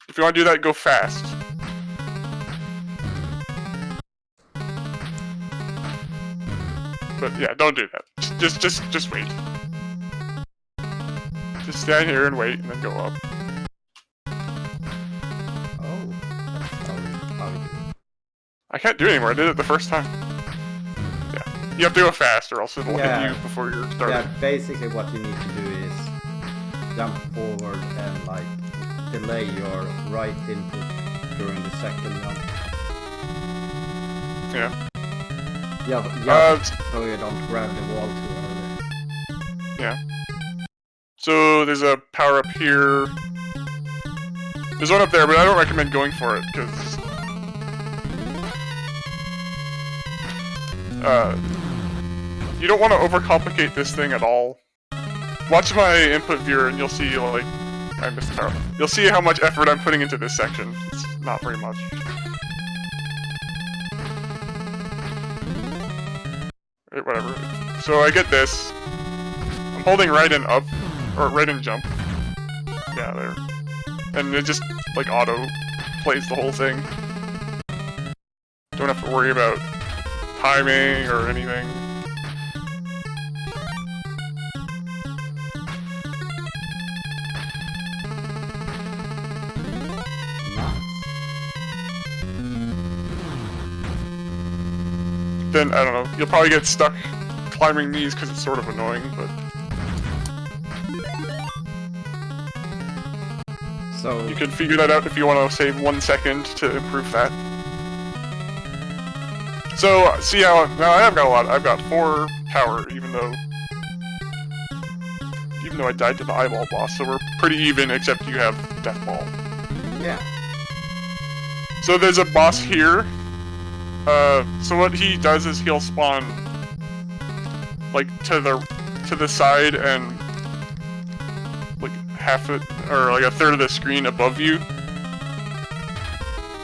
If you want to do that, go fast. But yeah, don't do that. Just wait. Just stand here and wait, and then go up. Oh, that's how we do it. I can't do it anymore. I did it the first time. Yeah, you have to go fast, or else it'll hit you before you're starting. Yeah, basically what you need to do is jump forward and like delay your right input during the second jump. Yeah. Yeah, so you don't grab the wall too early. Yeah. So there's a power up here. There's one up there, but I don't recommend going for it because you don't want to overcomplicate this thing at all. Watch my input viewer, and you'll see like I missed the power. You'll see how much effort I'm putting into this section. It's not very much. Right, whatever. So I get this. I'm holding right and up. Or right and jump. Yeah, there. And it just, like, auto plays the whole thing. Don't have to worry about timing or anything. Then, I don't know, you'll probably get stuck climbing these because it's sort of annoying, but... So you can figure that out if you want to save 1 second to improve that. So, see how... Now I have got a lot. I've got 4 power, even though I died to the eyeball boss, so we're pretty even, except you have Death Ball. Yeah. So there's a boss here. So what he does is he'll spawn like to the side and like half it or like a third of the screen above you.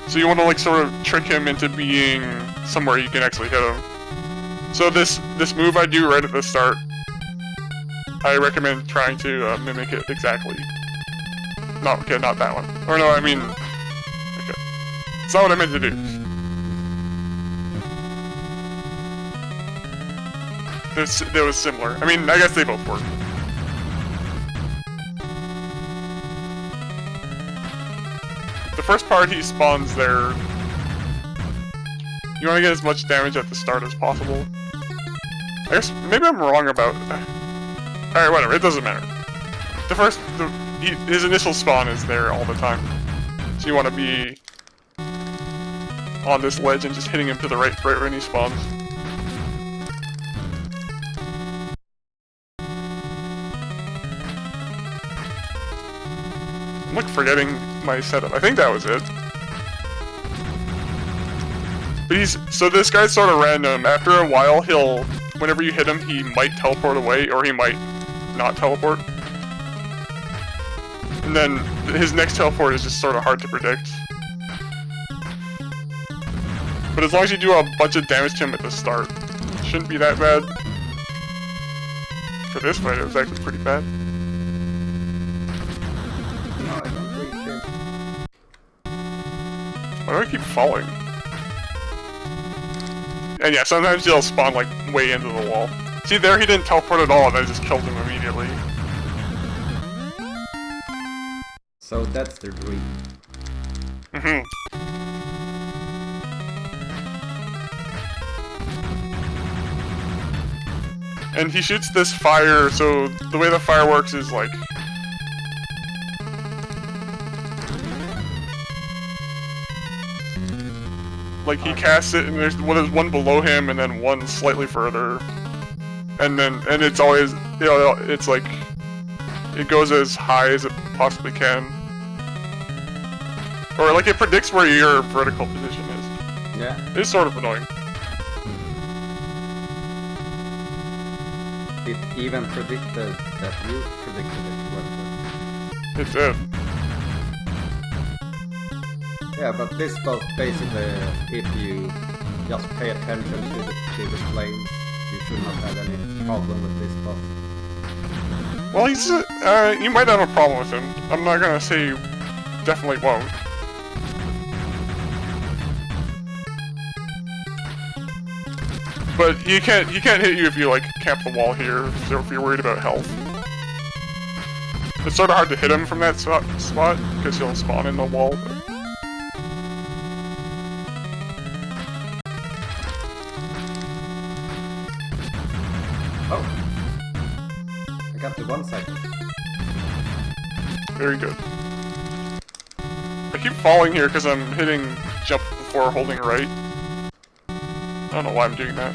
So you want to like sort of trick him into being somewhere you can actually hit him. So this move I do right at the start, I recommend trying to mimic it exactly. Not that one. Or no, I mean, okay. It's not what I meant to do. That was similar. I mean, I guess they both work. The first part he spawns there. You want to get as much damage at the start as possible. I guess maybe I'm wrong about. Alright, whatever. It doesn't matter. His initial spawn is there all the time, so you want to be on this ledge and just hitting him to the right when he spawns. I'm like forgetting my setup. I think that was it. But so this guy's sort of random. After a while, he'll whenever you hit him, he might teleport away, or he might not teleport. And then his next teleport is just sort of hard to predict. But as long as you do a bunch of damage to him at the start, it shouldn't be that bad. For this fight, it was actually pretty bad. No, I don't reach him. Why do I keep falling? And yeah, sometimes he'll spawn like way into the wall. See there, he didn't teleport at all, and I just killed him immediately. So that's the dream. Mm-hmm. And he shoots this fire, so the way the fire works is like... Like he casts it, and there's one below him, and then one slightly further. And it's always, you know, it's like... It goes as high as it possibly can. Or like it predicts where your vertical position is. Yeah. It's sort of annoying. It even predicted that you predicted it. It did. Yeah, but this boss basically, if you just pay attention to the flames, you should not have any problem with this boss. Well, he's you might have a problem with him. I'm not gonna say you definitely won't. But he can't hit you if you like camp the wall here, so if you're worried about health. It's sort of hard to hit him from that spot because he'll spawn in the wall. But... Oh, I got the 1 second. Very good. I keep falling here because I'm hitting jump before holding right. I don't know why I'm doing that.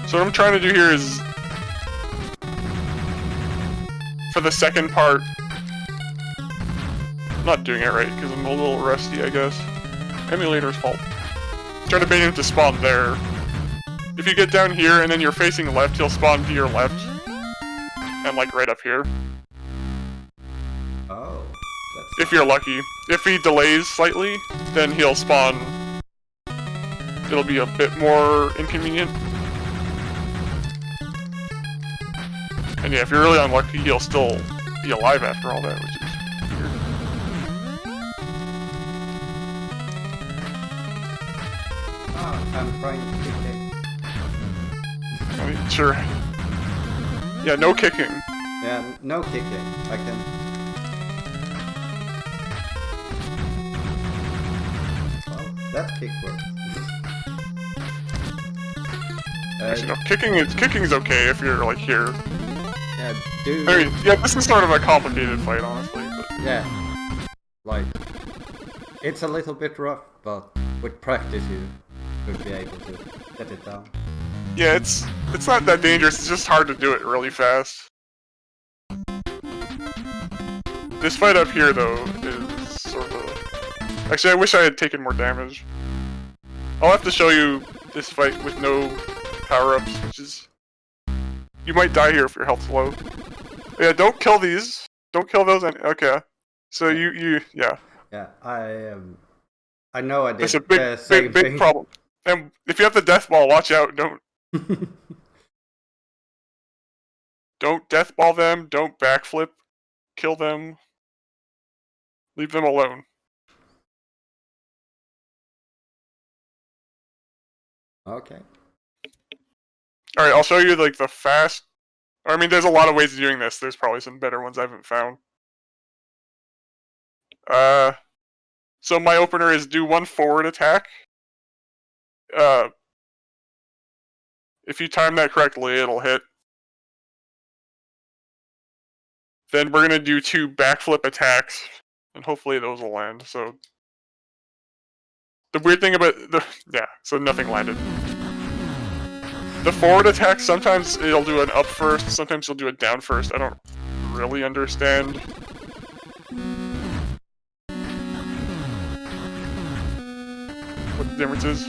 So what I'm trying to do here is... For the second part... I'm not doing it right because I'm a little rusty, I guess. Emulator's fault. I'm trying to bait him to spawn there. If you get down here and then you're facing left, he'll spawn to your left. And like right up here. Oh, if you're lucky. If he delays slightly, then he'll spawn. It'll be a bit more inconvenient. And yeah, if you're really unlucky, he'll still be alive after all that, which is weird. Oh, I'm trying to kick it. I mean, sure. Yeah, no kicking. Yeah, no kicking. I can... Well, that kick works. Actually, no, kicking's okay if you're like here. Yeah, dude. I mean, yeah, this is sort of a complicated fight, honestly. But... Yeah, like it's a little bit rough, but with practice you should be able to get it down. Yeah, it's not that dangerous. It's just hard to do it really fast. This fight up here, though, is sort of... Actually, I wish I had taken more damage. I'll have to show you this fight with no power-ups, which is... You might die here if your health's low. Yeah, don't kill these. Don't kill those. Okay. So yeah. Yeah, I know I did. That's a big problem. And if you have the death ball, watch out. Don't death ball them. Don't backflip. Kill them. Leave them alone. Okay. Alright, I'll show you like the fast... I mean, there's a lot of ways of doing this. There's probably some better ones I haven't found. So my opener is do one forward attack. If you time that correctly, it'll hit. Then we're gonna do 2 backflip attacks, and hopefully those will land. So the weird thing about so nothing landed. The forward attack, sometimes it'll do an up first, sometimes it'll do a down first. I don't really understand difference is.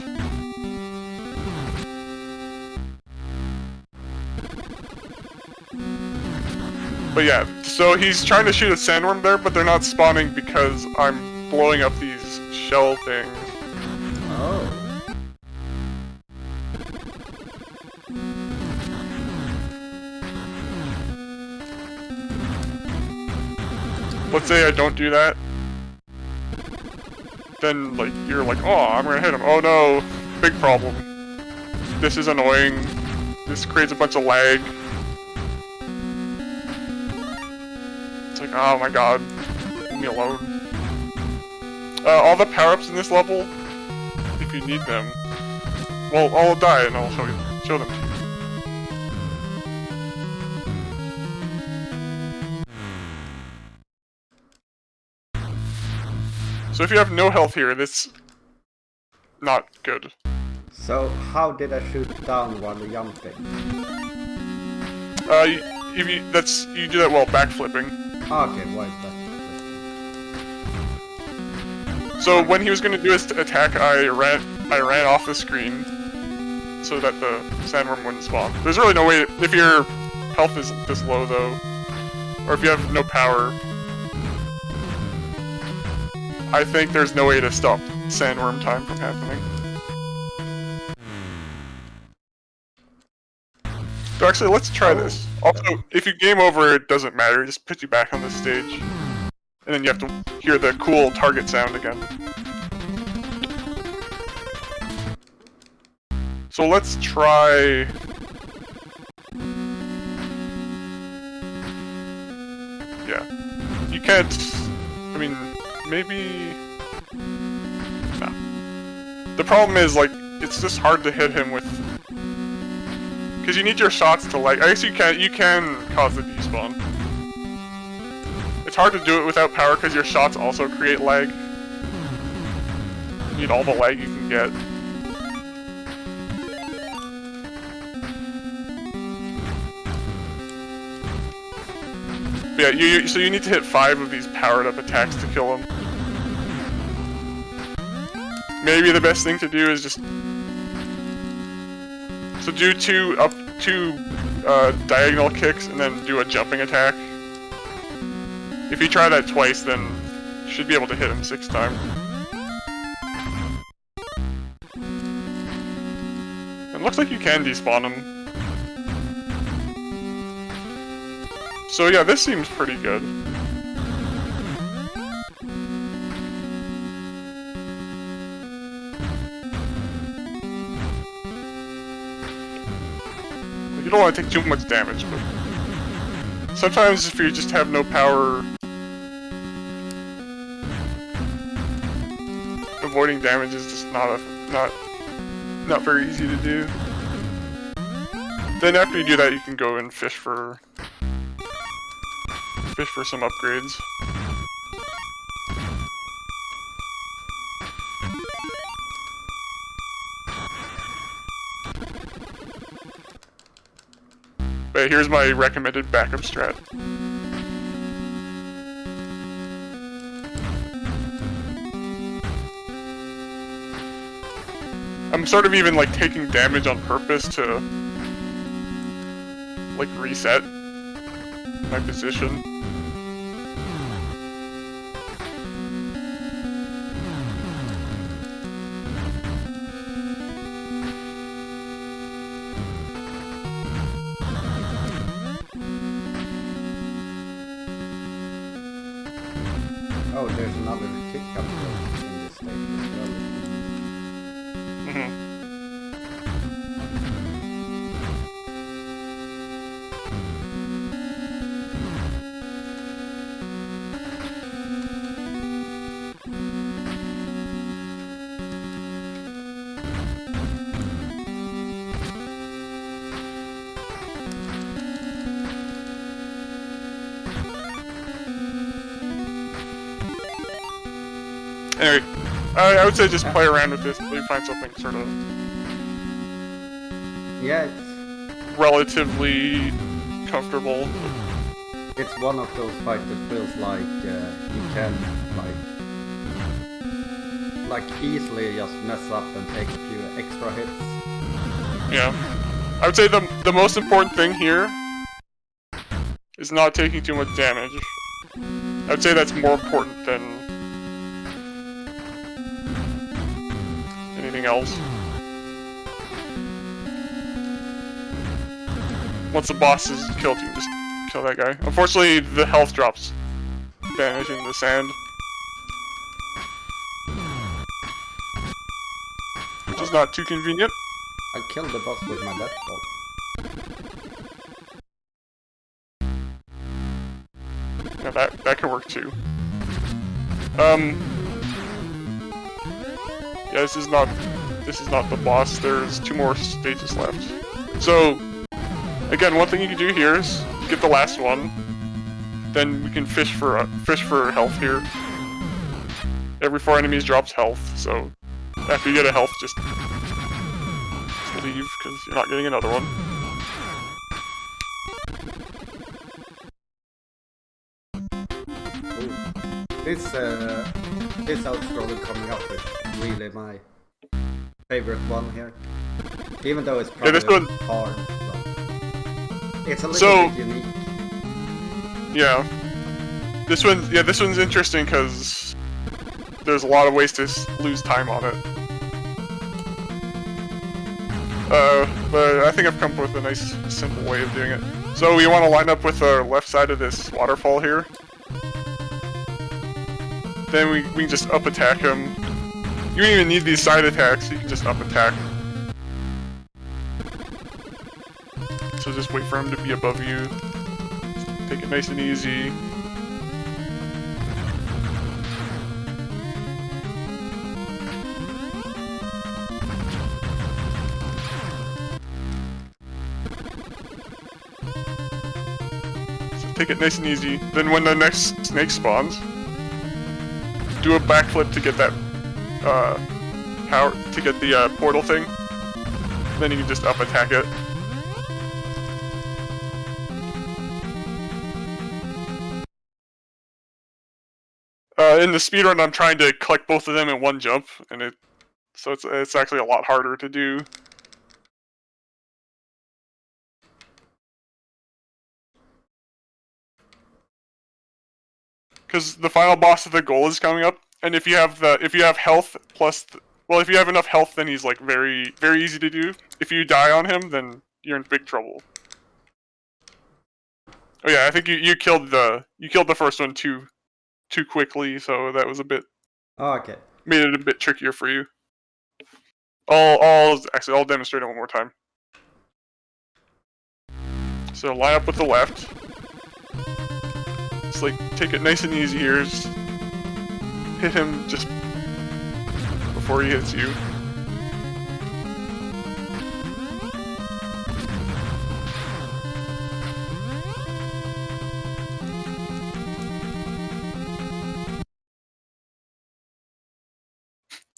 But yeah, so he's trying to shoot a sandworm there, but they're not spawning because I'm blowing up these shell things. Oh. Let's say I don't do that. Then, like, you're like, oh, I'm gonna hit him. Oh no, big problem. This is annoying. This creates a bunch of lag. It's like, oh my god, leave me alone. All the power-ups in this level, if you need them, well, I'll die and I'll show them to you. So if you have no health here, that's not good. So how did I shoot down while jumping? You do that while backflipping. Okay, why is that? So when he was going to do his attack, I ran off the screen so that the sandworm wouldn't spawn. There's really no way, if your health is this low though, or if you have no power, I think there's no way to stop sandworm time from happening. So actually, let's try this. Also, if you game over, it doesn't matter, it just puts you back on the stage. And then you have to hear the cool target sound again. So let's try... Yeah. You can't... I mean, maybe... No. The problem is, like, it's just hard to hit him with... Because you need your shots to lag. I guess you can cause the despawn. It's hard to do it without power because your shots also create lag. You need all the lag you can get. But yeah, so you need to hit 5 of these powered up attacks to kill him. Maybe the best thing to do is just... So do two diagonal kicks and then do a jumping attack. If you try that twice, then you should be able to hit him 6 times. It looks like you can despawn him. So yeah, this seems pretty good. You don't want to take too much damage, but sometimes if you just have no power, avoiding damage is just not very easy to do. Then after you do that, you can go and fish for some upgrades. But here's my recommended backup strat. I'm sort of even like taking damage on purpose to like reset my position. Oh, there's another kick up in this stage as well. Anyway, I would say just play around with this until you find something sort of... Yeah, relatively comfortable. it's one of those fights that feels like you can, like... like easily just mess up and take a few extra hits. Yeah. I would say the most important thing here is not taking too much damage. I would say that's more important than anything else. Once the boss is killed, you can just kill that guy. Unfortunately, the health drops, vanishing in the sand. Which is not too convenient. I killed the boss with my death ball. Yeah, that could work too. Yeah, this is not the boss. There's 2 more stages left. So, again, one thing you can do here is you get the last one. Then we can fish for health here. Every 4 enemies drops health. So, after you get a health, just leave because you're not getting another one. This outscroller coming up is really my favorite one here. Even though it's probably hard, but it's a little bit unique. Yeah. This one's interesting because there's a lot of ways to lose time on it. But I think I've come up with a nice, simple way of doing it. So we want to line up with the left side of this waterfall here. Then we can just up attack him. You don't even need these side attacks, you can just up attack. So just wait for him to be above you. Take it nice and easy. So take it nice and easy. Then when the next snake spawns, do a backflip to get that power, to get the portal thing. Then you can just up attack it. In the speedrun, I'm trying to collect both of them in one jump, and so it's actually a lot harder to do. Because the final boss of the goal is coming up, and if you have health plus, if you have enough health, then he's like very easy to do. If you die on him, then you're in big trouble. Oh yeah, I think you killed the first one too quickly, so that was a bit. Oh, okay. Made it a bit trickier for you. I'll demonstrate it one more time. So line up with the left. Just like take it nice and easy here. Just hit him just before he hits you.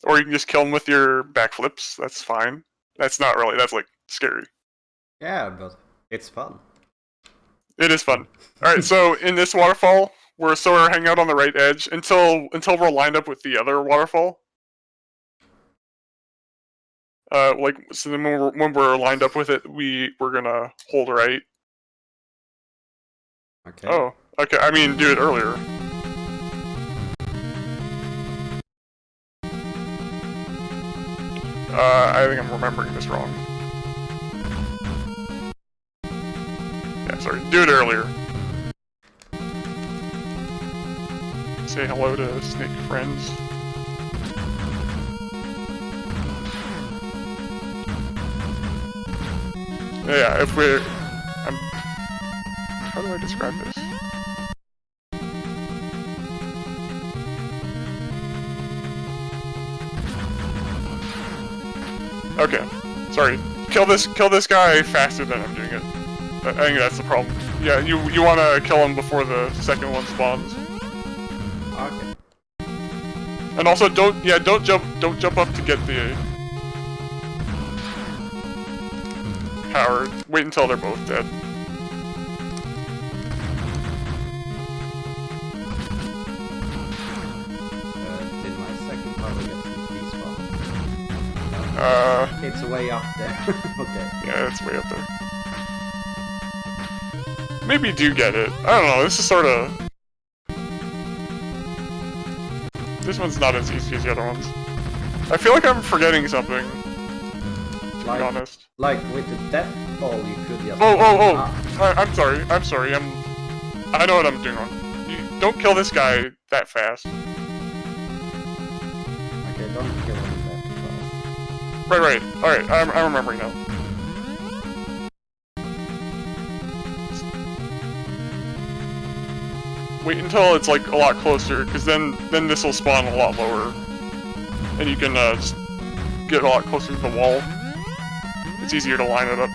Or you can just kill him with your backflips. That's fine. That's not really. That's like scary. Yeah, but it's fun. It is fun. All right, so in this waterfall, we're hanging out on the right edge until we're lined up with the other waterfall. So then when we're lined up with it, we're gonna hold right. Okay. Oh, okay. I mean, do it earlier. I think I'm remembering this wrong. Yeah, sorry. Do it earlier. Say hello to snake friends. Yeah, if we're... how do I describe this? Okay, sorry. Kill this guy faster than I'm doing it. I think that's the problem. Yeah, you want to kill him before the second one spawns. Okay. And also don't jump up to get the power. Wait until they're both dead. Did my second power get some It's way up there. Okay. Yeah, it's way up there. Maybe do get it. I don't know, this is sorta... This one's not as easy as the other ones. I feel like I'm forgetting something. To be honest. Like with the death ball, you could just... I'm sorry. I know what I'm doing wrong. You don't kill this guy that fast. Okay, don't kill him that fast. Right. Alright, I'm remembering now. Wait until it's like a lot closer, because then this will spawn a lot lower. And you can just get a lot closer to the wall. It's easier to line it up.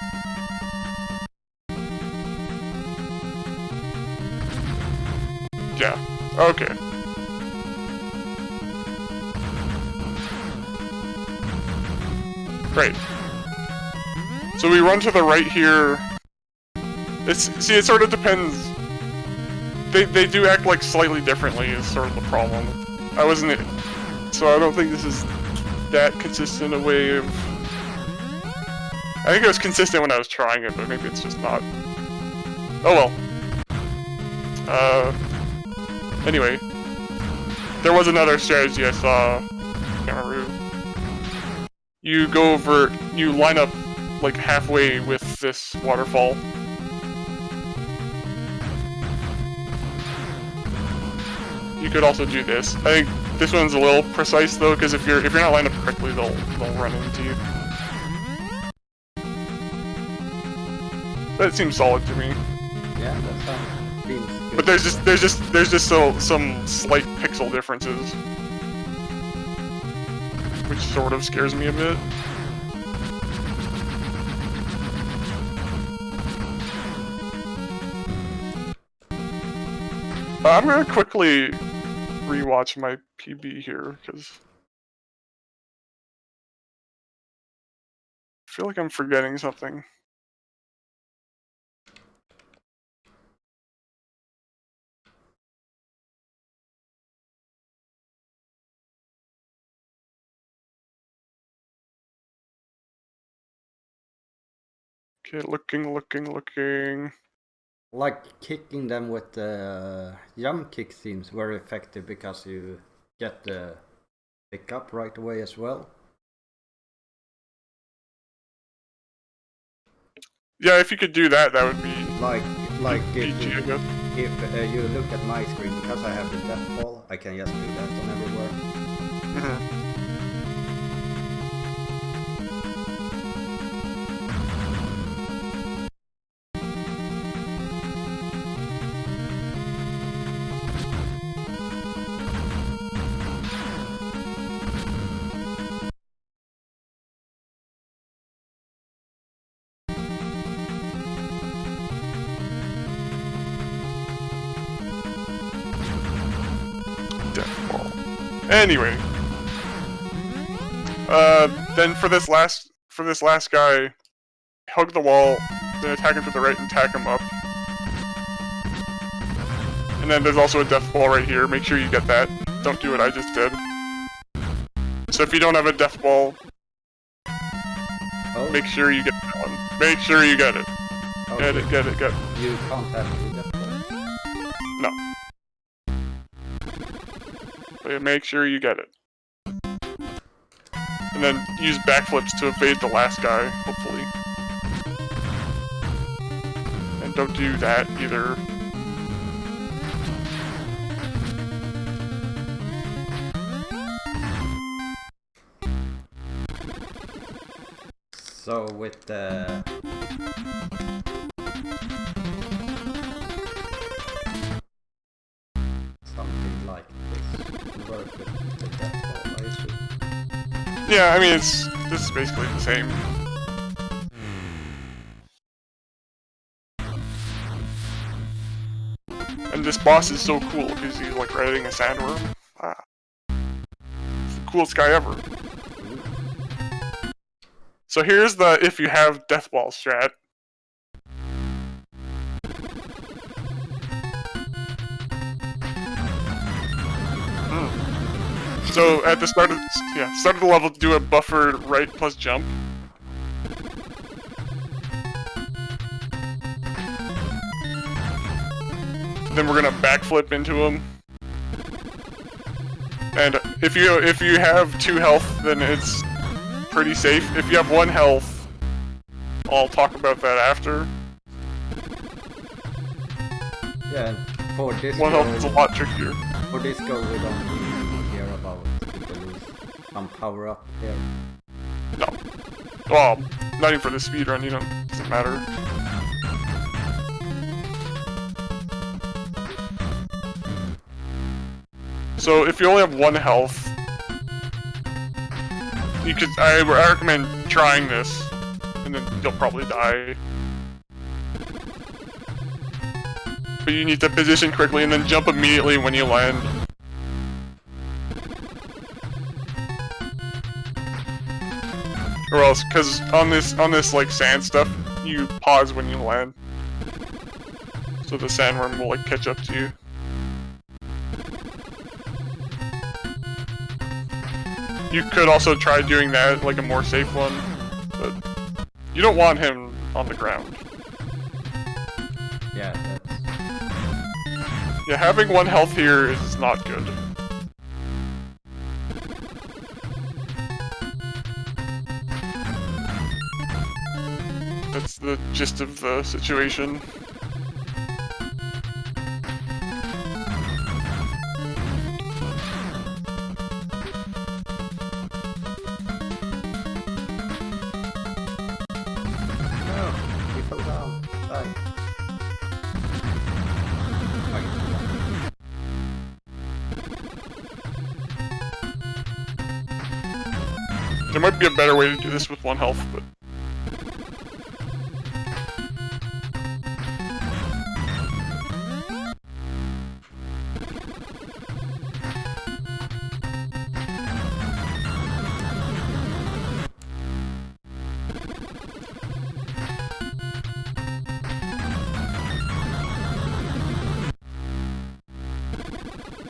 Yeah. Okay. Great. So we run to the right here. See, it sort of depends. They do act like slightly differently is sort of the problem. So I don't think this is that consistent a way of... I think it was consistent when I was trying it, but maybe it's just not. Oh well. Anyway. There was another strategy I saw. I can't remember who. You go over... You line up like halfway with this waterfall. You could also do this. I think this one's a little precise though, because if you're not lined up correctly, they'll run into you. That seems solid to me. Yeah, that seems good. But there's just some slight pixel differences, which sort of scares me a bit. I'm gonna quickly rewatch my PB here, because I feel like I'm forgetting something. Okay, looking. Like kicking them with the jump kick seems very effective because you get the pick up right away as well. Yeah, if you could do that, that would be like if PG, I guess. If you look at my screen, because I have the death ball, I can just do that on everywhere. Death ball. Anyway, then for this last guy, hug the wall, then attack him to the right and tack him up. And then there's also a death ball right here. Make sure you get that. Don't do what I just did. So if you don't have a death ball, make sure you get that one. Make sure you get it. Get it. You can't have the death ball. No. But make sure you get it. And then use backflips to evade the last guy, hopefully. And don't do that either. So with the... something like this, work with the death ball, I assume. Yeah, I mean, this is basically the same. And this boss is so cool because he's like riding a sandworm. It's the coolest guy ever. So here's the if you have death ball strat. So at the start of the level, do a buffered right plus jump. Then we're gonna backflip into him. And if you have 2 health, then it's pretty safe. If you have 1 health, I'll talk about that after. Yeah, for this 1 health is a lot trickier. For this go, we don't really care about people lose some power up here. No. Well, not even for the speedrun, you know, doesn't matter. So if you only have 1 health, I recommend trying this, and then you'll probably die. But you need to position quickly and then jump immediately when you land. Or else, because on this like sand stuff, you pause when you land, so the sandworm will like catch up to you. You could also try doing that, like a more safe one, but you don't want him on the ground. Yeah, that's... Yeah, having 1 health here is not good. That's the gist of the situation. There might be a better way to do this with 1 health, but...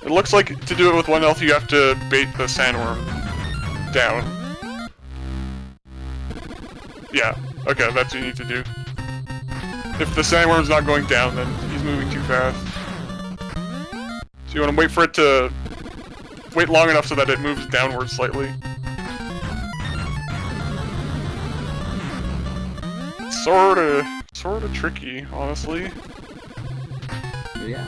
It looks like to do it with 1 health you have to bait the sandworm down. Yeah, okay, that's what you need to do. If the sandworm's not going down, then he's moving too fast. So you want to wait for it to... wait long enough so that it moves downward slightly. It's sorta tricky, honestly. Yeah.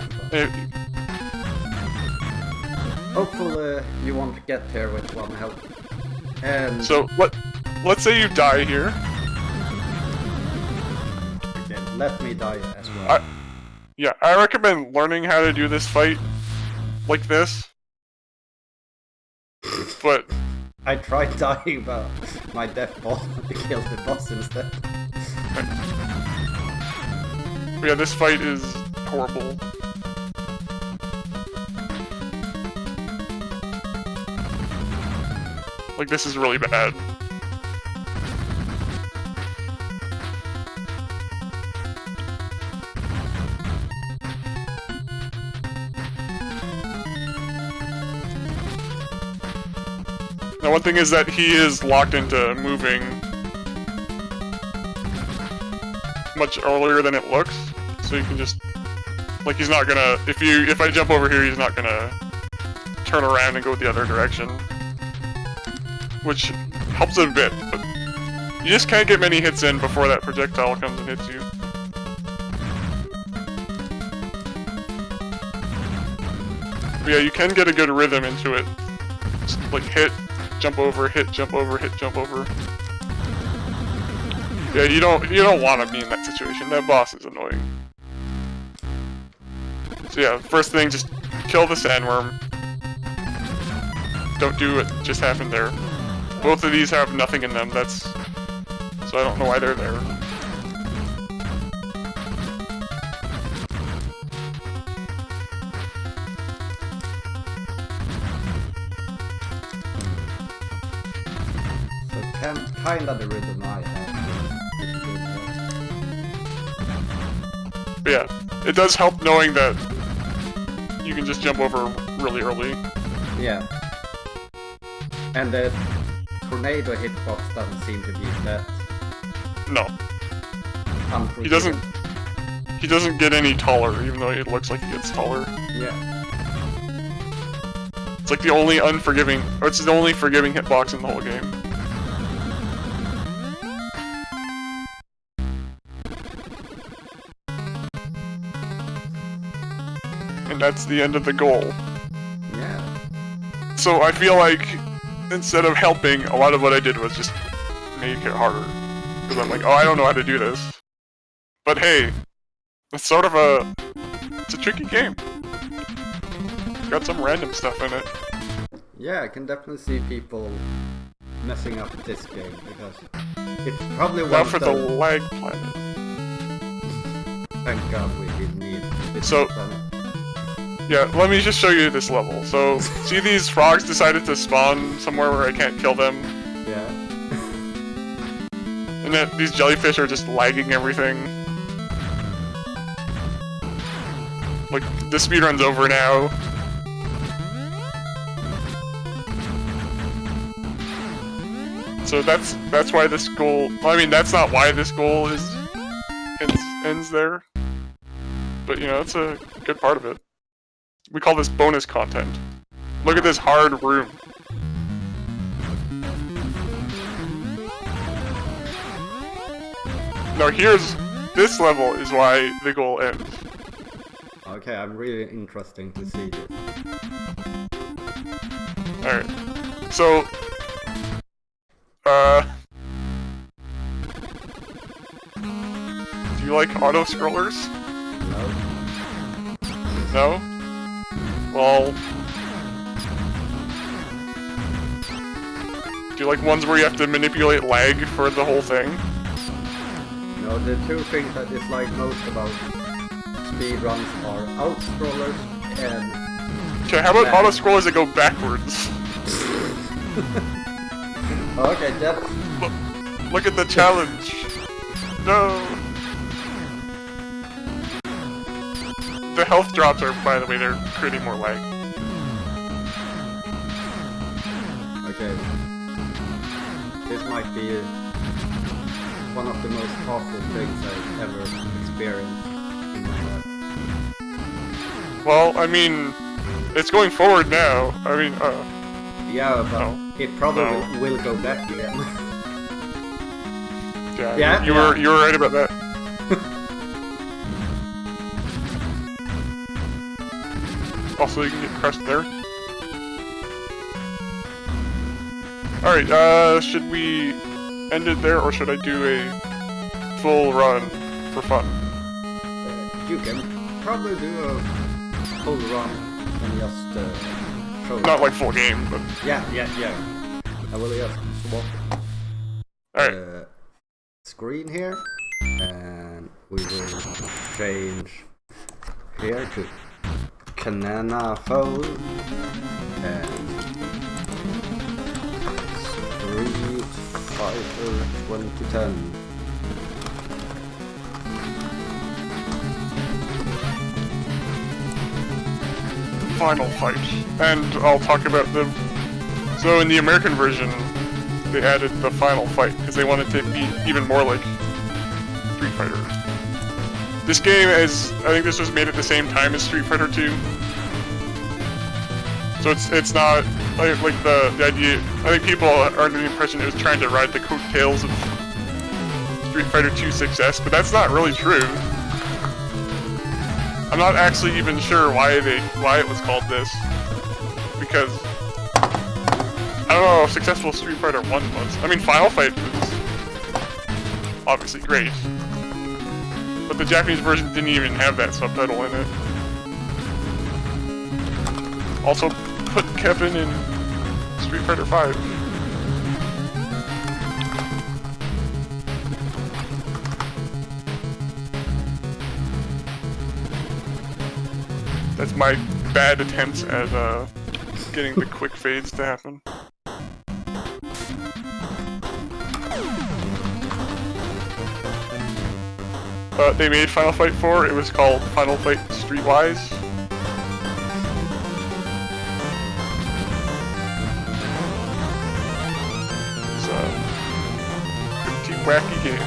Hopefully you won't get there with 1 health. So, let's say you die here. Okay, let me die as well. I recommend learning how to do this fight like this. But... I tried dying, but my death ball killed the boss instead. But yeah, this fight is horrible. Like, this is really bad. Now, one thing is that he is locked into moving much earlier than it looks, so you can just... like, he's not gonna... If I jump over here, he's not gonna turn around and go the other direction. Which helps a bit, but you just can't get many hits in before that projectile comes and hits you. But yeah, you can get a good rhythm into it. Just like hit, jump over, hit, jump over, hit, jump over. Yeah, you don't want to be in that situation. That boss is annoying. So yeah, first thing, just kill the sandworm. Don't do what just happened there. Both of these have nothing in them, so I don't know why they're there. So kinda the rhythm I have. But yeah, it does help knowing that you can just jump over really early. Yeah. And the tornado hitbox doesn't seem to be that. No. He doesn't get any taller, even though it looks like he gets taller. Yeah. It's like the only unforgiving, or it's the only forgiving hitbox in the whole game. And that's the end of the goal. Yeah. So I feel like, instead of helping, a lot of what I did was just make it harder. Because I'm like, oh, I don't know how to do this. But hey, it's sort of it's a tricky game. Got some random stuff in it. Yeah, I can definitely see people messing up this game, because it's probably one Not for the lag planet. Thank God we didn't need this So, planet. Yeah, let me just show you this level. So, see these frogs decided to spawn somewhere where I can't kill them? Yeah. And then these jellyfish are just lagging everything. Like, the speedrun's over now. So that's why this goal... I mean, that's not why this goal ends there. But, you know, it's a good part of it. We call this bonus content. Look at this hard room. Now this level is why the goal ends. Okay, I'm really interested to see this. Alright. So... do you like auto-scrollers? No. No? Well... do you like ones where you have to manipulate lag for the whole thing? No, the two things I dislike most about speedruns are out-scrollers and... Okay, how about auto-scrollers that go backwards? Okay, that's... Look at the challenge! No! The health drops are, by the way, they're creating more lag. Okay. This might be one of the most awful things I've ever experienced in my life. Well, I mean, it's going forward now. I mean, yeah, but no. it probably will go back again. Yeah, you were right about that. Also, you can get crushed there. Alright, should we end it there, or should I do a full run for fun? You can probably do a full run and just show Not like full game, but... Yeah. I will just swap Alright. Screen here, and we will change here to Khananaphone and Street Fighter 2010. Final fight. And I'll talk about the... So in the American version, they added the final fight, because they wanted to be even more like Street Fighter. This game is... I think this was made at the same time as Street Fighter 2. So it's not... Like the idea... I think people are under the impression it was trying to ride the coattails of Street Fighter 2's success, but that's not really true. I'm not actually even sure why it was called this, because I don't know how successful Street Fighter 1 was. I mean, Final Fight was obviously great, but the Japanese version didn't even have that subtitle in it. Also, put Kevin in Street Fighter 5. That's my bad attempts at getting the quick fades to happen. They made Final Fight 4, it was called Final Fight Streetwise. wacky game.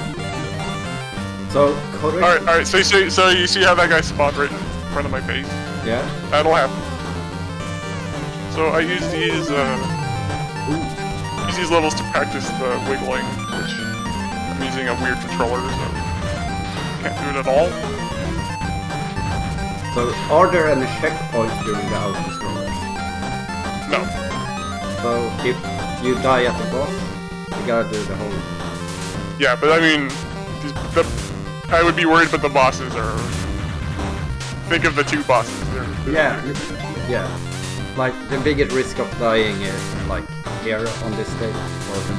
So, correct. Alright, so you see how that guy spawned right in front of my face? Yeah. That'll happen. So I use these levels to practice the wiggling, which I'm using a weird controller, so can't do it at all. So, are there any checkpoints during the auto-scroller? No. So, if you die at the boss, you gotta do the whole... Yeah, but I mean, I would be worried about the bosses, or... Think of the two bosses. Yeah. Like, the biggest risk of dying is, like, here on this stage, or the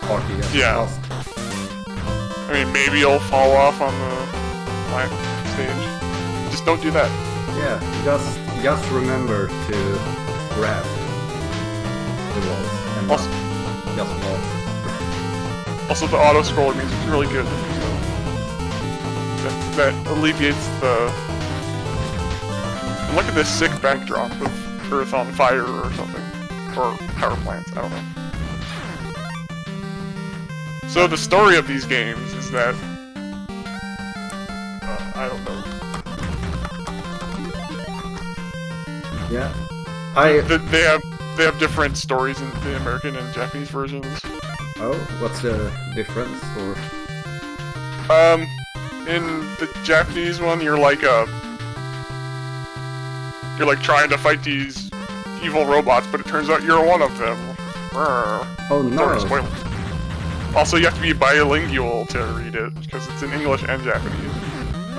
party lost. I mean, maybe you'll fall off on the last stage. Just don't do that. Yeah, just remember to grab the walls and also, just walk. Also, the auto-scroller means it's really good. That alleviates the... Look at this sick backdrop of Earth on fire or something. Or power plants, I don't know. So the story of these games is that... I don't know. Yeah. They have different stories in the American and Japanese versions. Oh, what's the difference? Or in the Japanese one, you're like trying to fight these evil robots, but it turns out you're one of them. Oh no! Spoiler. Also, you have to be bilingual to read it because it's in English and Japanese.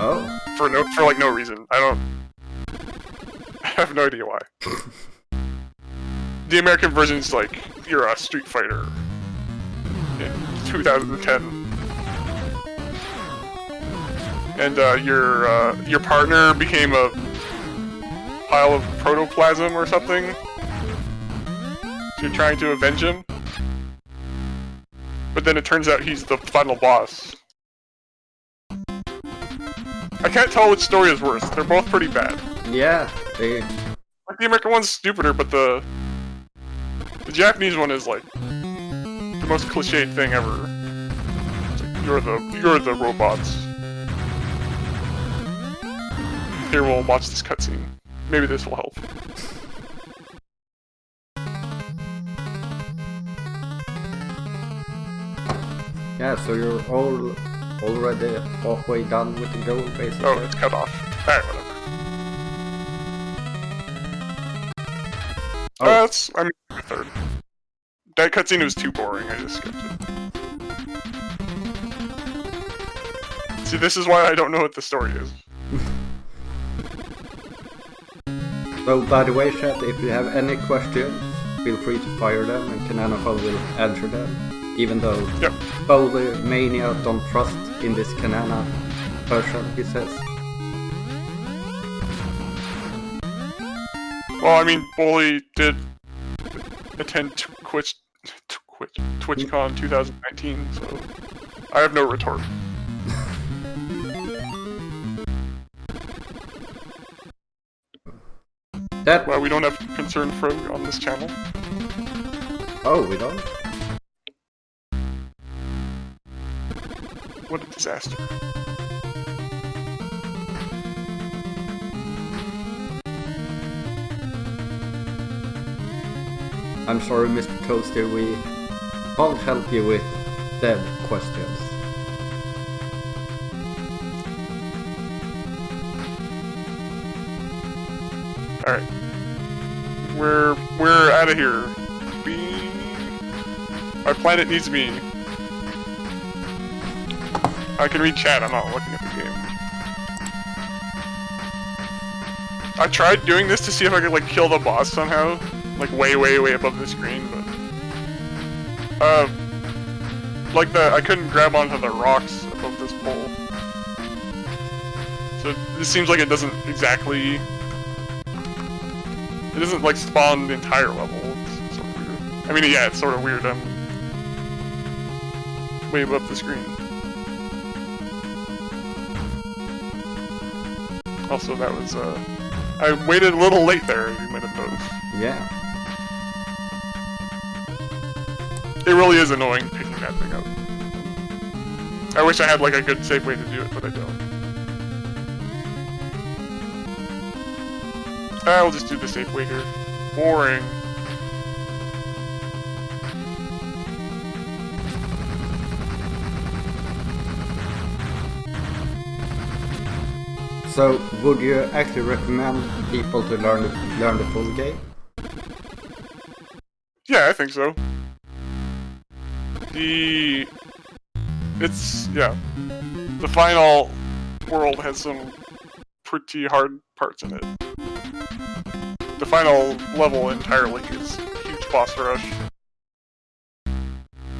Oh. For like no reason. I have no idea why. The American version is like you're a Street Fighter in 2010, and your partner became a pile of protoplasm or something. So you're trying to avenge him, but then it turns out he's the final boss. I can't tell which story is worse. They're both pretty bad. Yeah, Like the American one's stupider, but the Japanese one is like the most cliched thing ever. It's like, you're the robots. Here, we'll watch this cutscene. Maybe this will help. Yeah, so you're already halfway done with the goal, basically. Oh, it's cut off. Alright, whatever. Oh. I'm a third. That cutscene was too boring, I just skipped it. See, this is why I don't know what the story is. So, by the way, chat, if you have any questions, feel free to fire them, and Khananaphone will answer them. Even though Bowler Mania don't trust in this Khanana person, he says. Well, I mean, Bully did attend TwitchCon 2019, so I have no retort. Well, we don't have Concerned Frog on this channel. Oh, we don't? What a disaster. I'm sorry, Mr. Toaster, we can't help you with dead questions. Alright. We're out of here. My planet needs me. I can read chat, I'm not looking at the game. I tried doing this to see if I could, like, kill the boss somehow. Like, way above the screen, but... I couldn't grab onto the rocks above this pole. So, this seems like it doesn't exactly... It doesn't, like, spawn the entire level. It's sort of weird. I mean, yeah, it's sort of weird, I'm... way above the screen. Also, that was, I waited a little late there, you might have noticed. Yeah. It really is annoying picking that thing up. I wish I had like a good safe way to do it, but I don't. I'll just do the safe way here. Boring. So, would you actually recommend people to learn the full game? Yeah, I think so. The final world has some pretty hard parts in it. The final level entirely is a huge boss rush.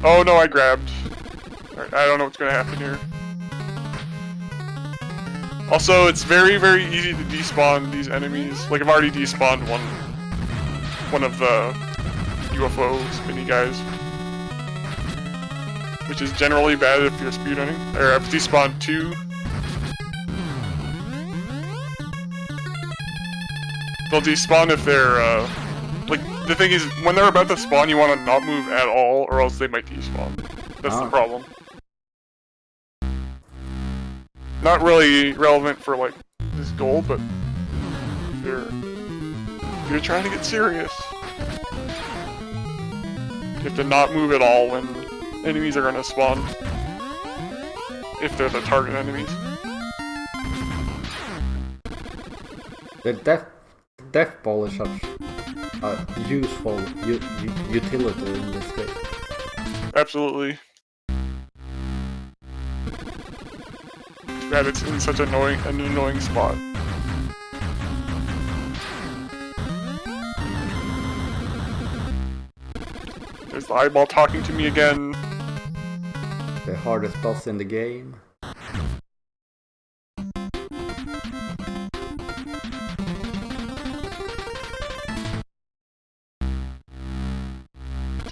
Oh no, I grabbed. Alright, I don't know what's gonna happen here. Also, it's very, very easy to despawn these enemies. Like, I've already despawned one of the UFO spinny guys. Which is generally bad if you're speedrunning. Or I've despawned 2. They'll despawn if they're, like, the thing is, when they're about to spawn, you want to not move at all, or else they might despawn. That's the problem. Not really relevant for, like, this goal, but if you're trying to get serious, you have to not move at all when enemies are gonna spawn. If they're the target enemies. The death ball is such a useful utility in this game. Absolutely. Too bad it's in such an annoying spot. There's the eyeball talking to me again. The hardest boss in the game.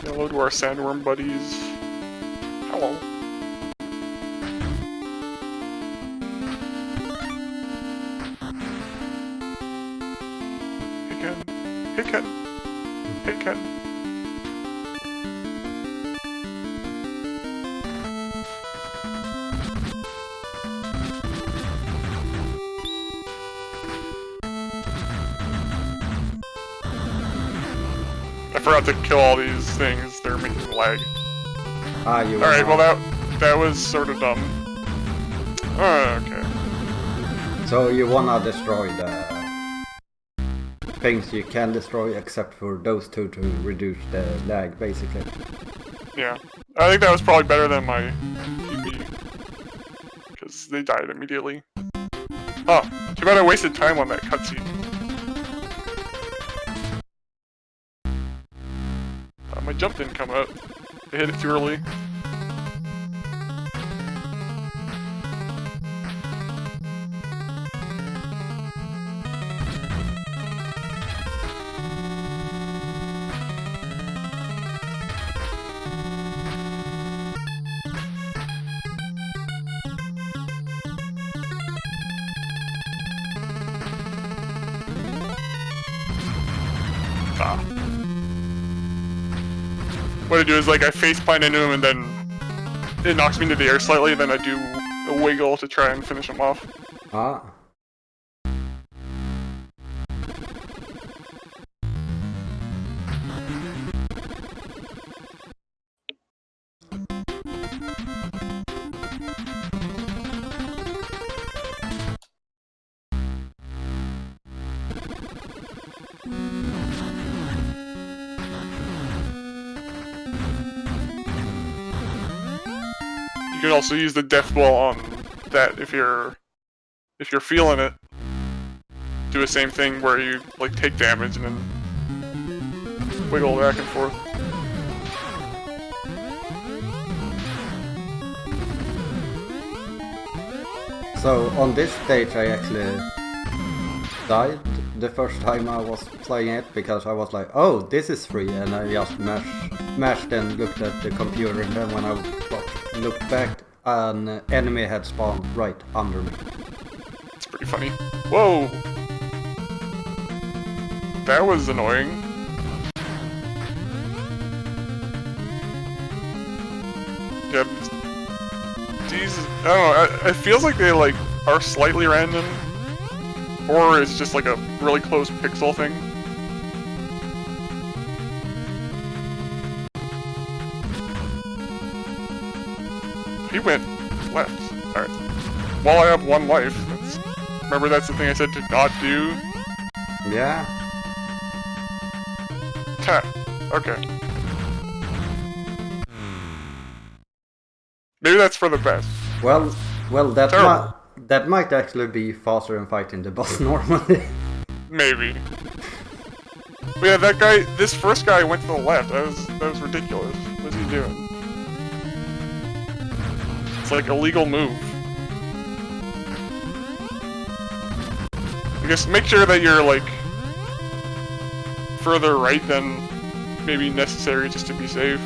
Hello to our sandworm buddies. Hello. Hey Ken. Hey Ken. Hey Ken. I forgot to kill all these things, they're making lag. Alright, well that was sort of dumb. Okay. So you wanna destroy the things you can destroy except for those two to reduce the lag, basically. Yeah. I think that was probably better than my PB. Because they died immediately. Oh, too bad I wasted time on that cutscene. My jump didn't come out. I hit it too early. What I do is, like, I faceplant into him and then it knocks me into the air slightly, then I do a wiggle to try and finish him off. Ah. You can also use the death ball on that if you're feeling it. Do the same thing where you like take damage and then wiggle back and forth. So on this stage I actually died the first time I was playing it because I was like, oh, this is free, and I just mashed and looked at the computer, and then when I looked back, an enemy had spawned right under me. It's pretty funny. Whoa! That was annoying. Yeah, these I don't know, it feels like they like are slightly random, or it's just like a really close pixel thing. He went left. Alright. While I have one life, remember that's the thing I said to not do? Yeah. Okay. Maybe that's for the best. Well, that might actually be faster than fighting the boss normally. Maybe. But yeah, that guy, this first guy went to the left. That was ridiculous. What's he doing? It's like a legal move. I guess make sure that you're like further right than maybe necessary just to be safe.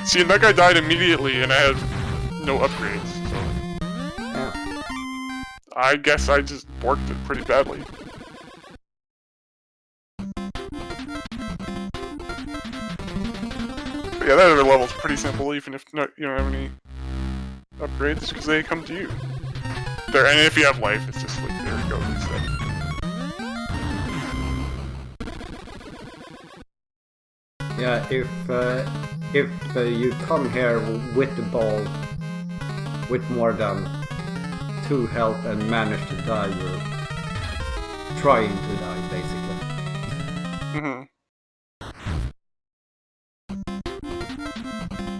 See, and that guy died immediately, and I had no upgrades, so... Yeah. I guess I just borked it pretty badly. But yeah, that other level's pretty simple, even if you don't have any upgrades, because they come to you. There, and if you have life, it's just like, there you go, reset. Yeah, if you come here with the ball with more than 2 health and manage to die, you're trying to die, basically.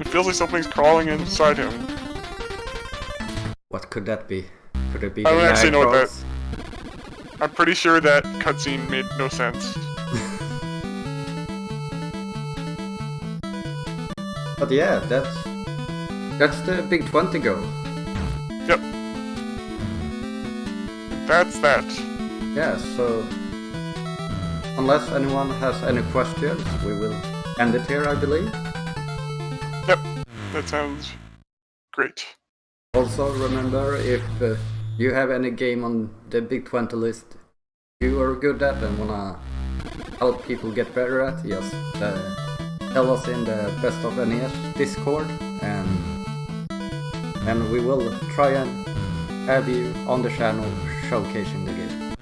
It feels like something's crawling inside him. What could that be? Could it be I don't actually know what that... trolls? I'm pretty sure that cutscene made no sense. But yeah, that's the big 20 goal. Yep. That's that. Yeah, so unless anyone has any questions, we will end it here, I believe. Yep, that sounds great. Also, remember, if you have any game on the big 20 list you are good at and wanna help people get better at, just tell us in the Best of NES Discord, and we will try and have you on the channel showcasing the game.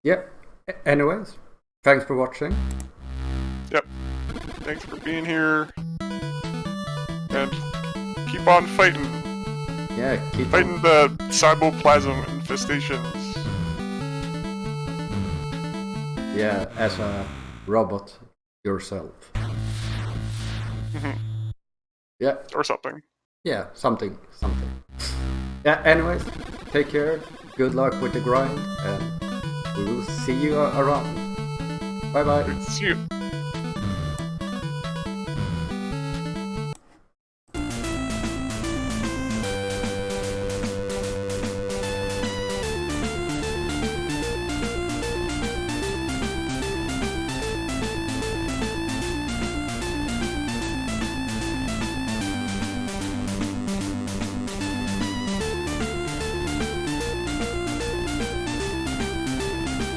Yeah, anyways, thanks for watching. Yep, thanks for being here, and keep on fighting. Yeah, keep fighting the cyboplasm infestations. Yeah, as a robot yourself. Yeah. Or something. Yeah, something. Yeah, anyways, take care, good luck with the grind, and we will see you around. Bye bye. See you.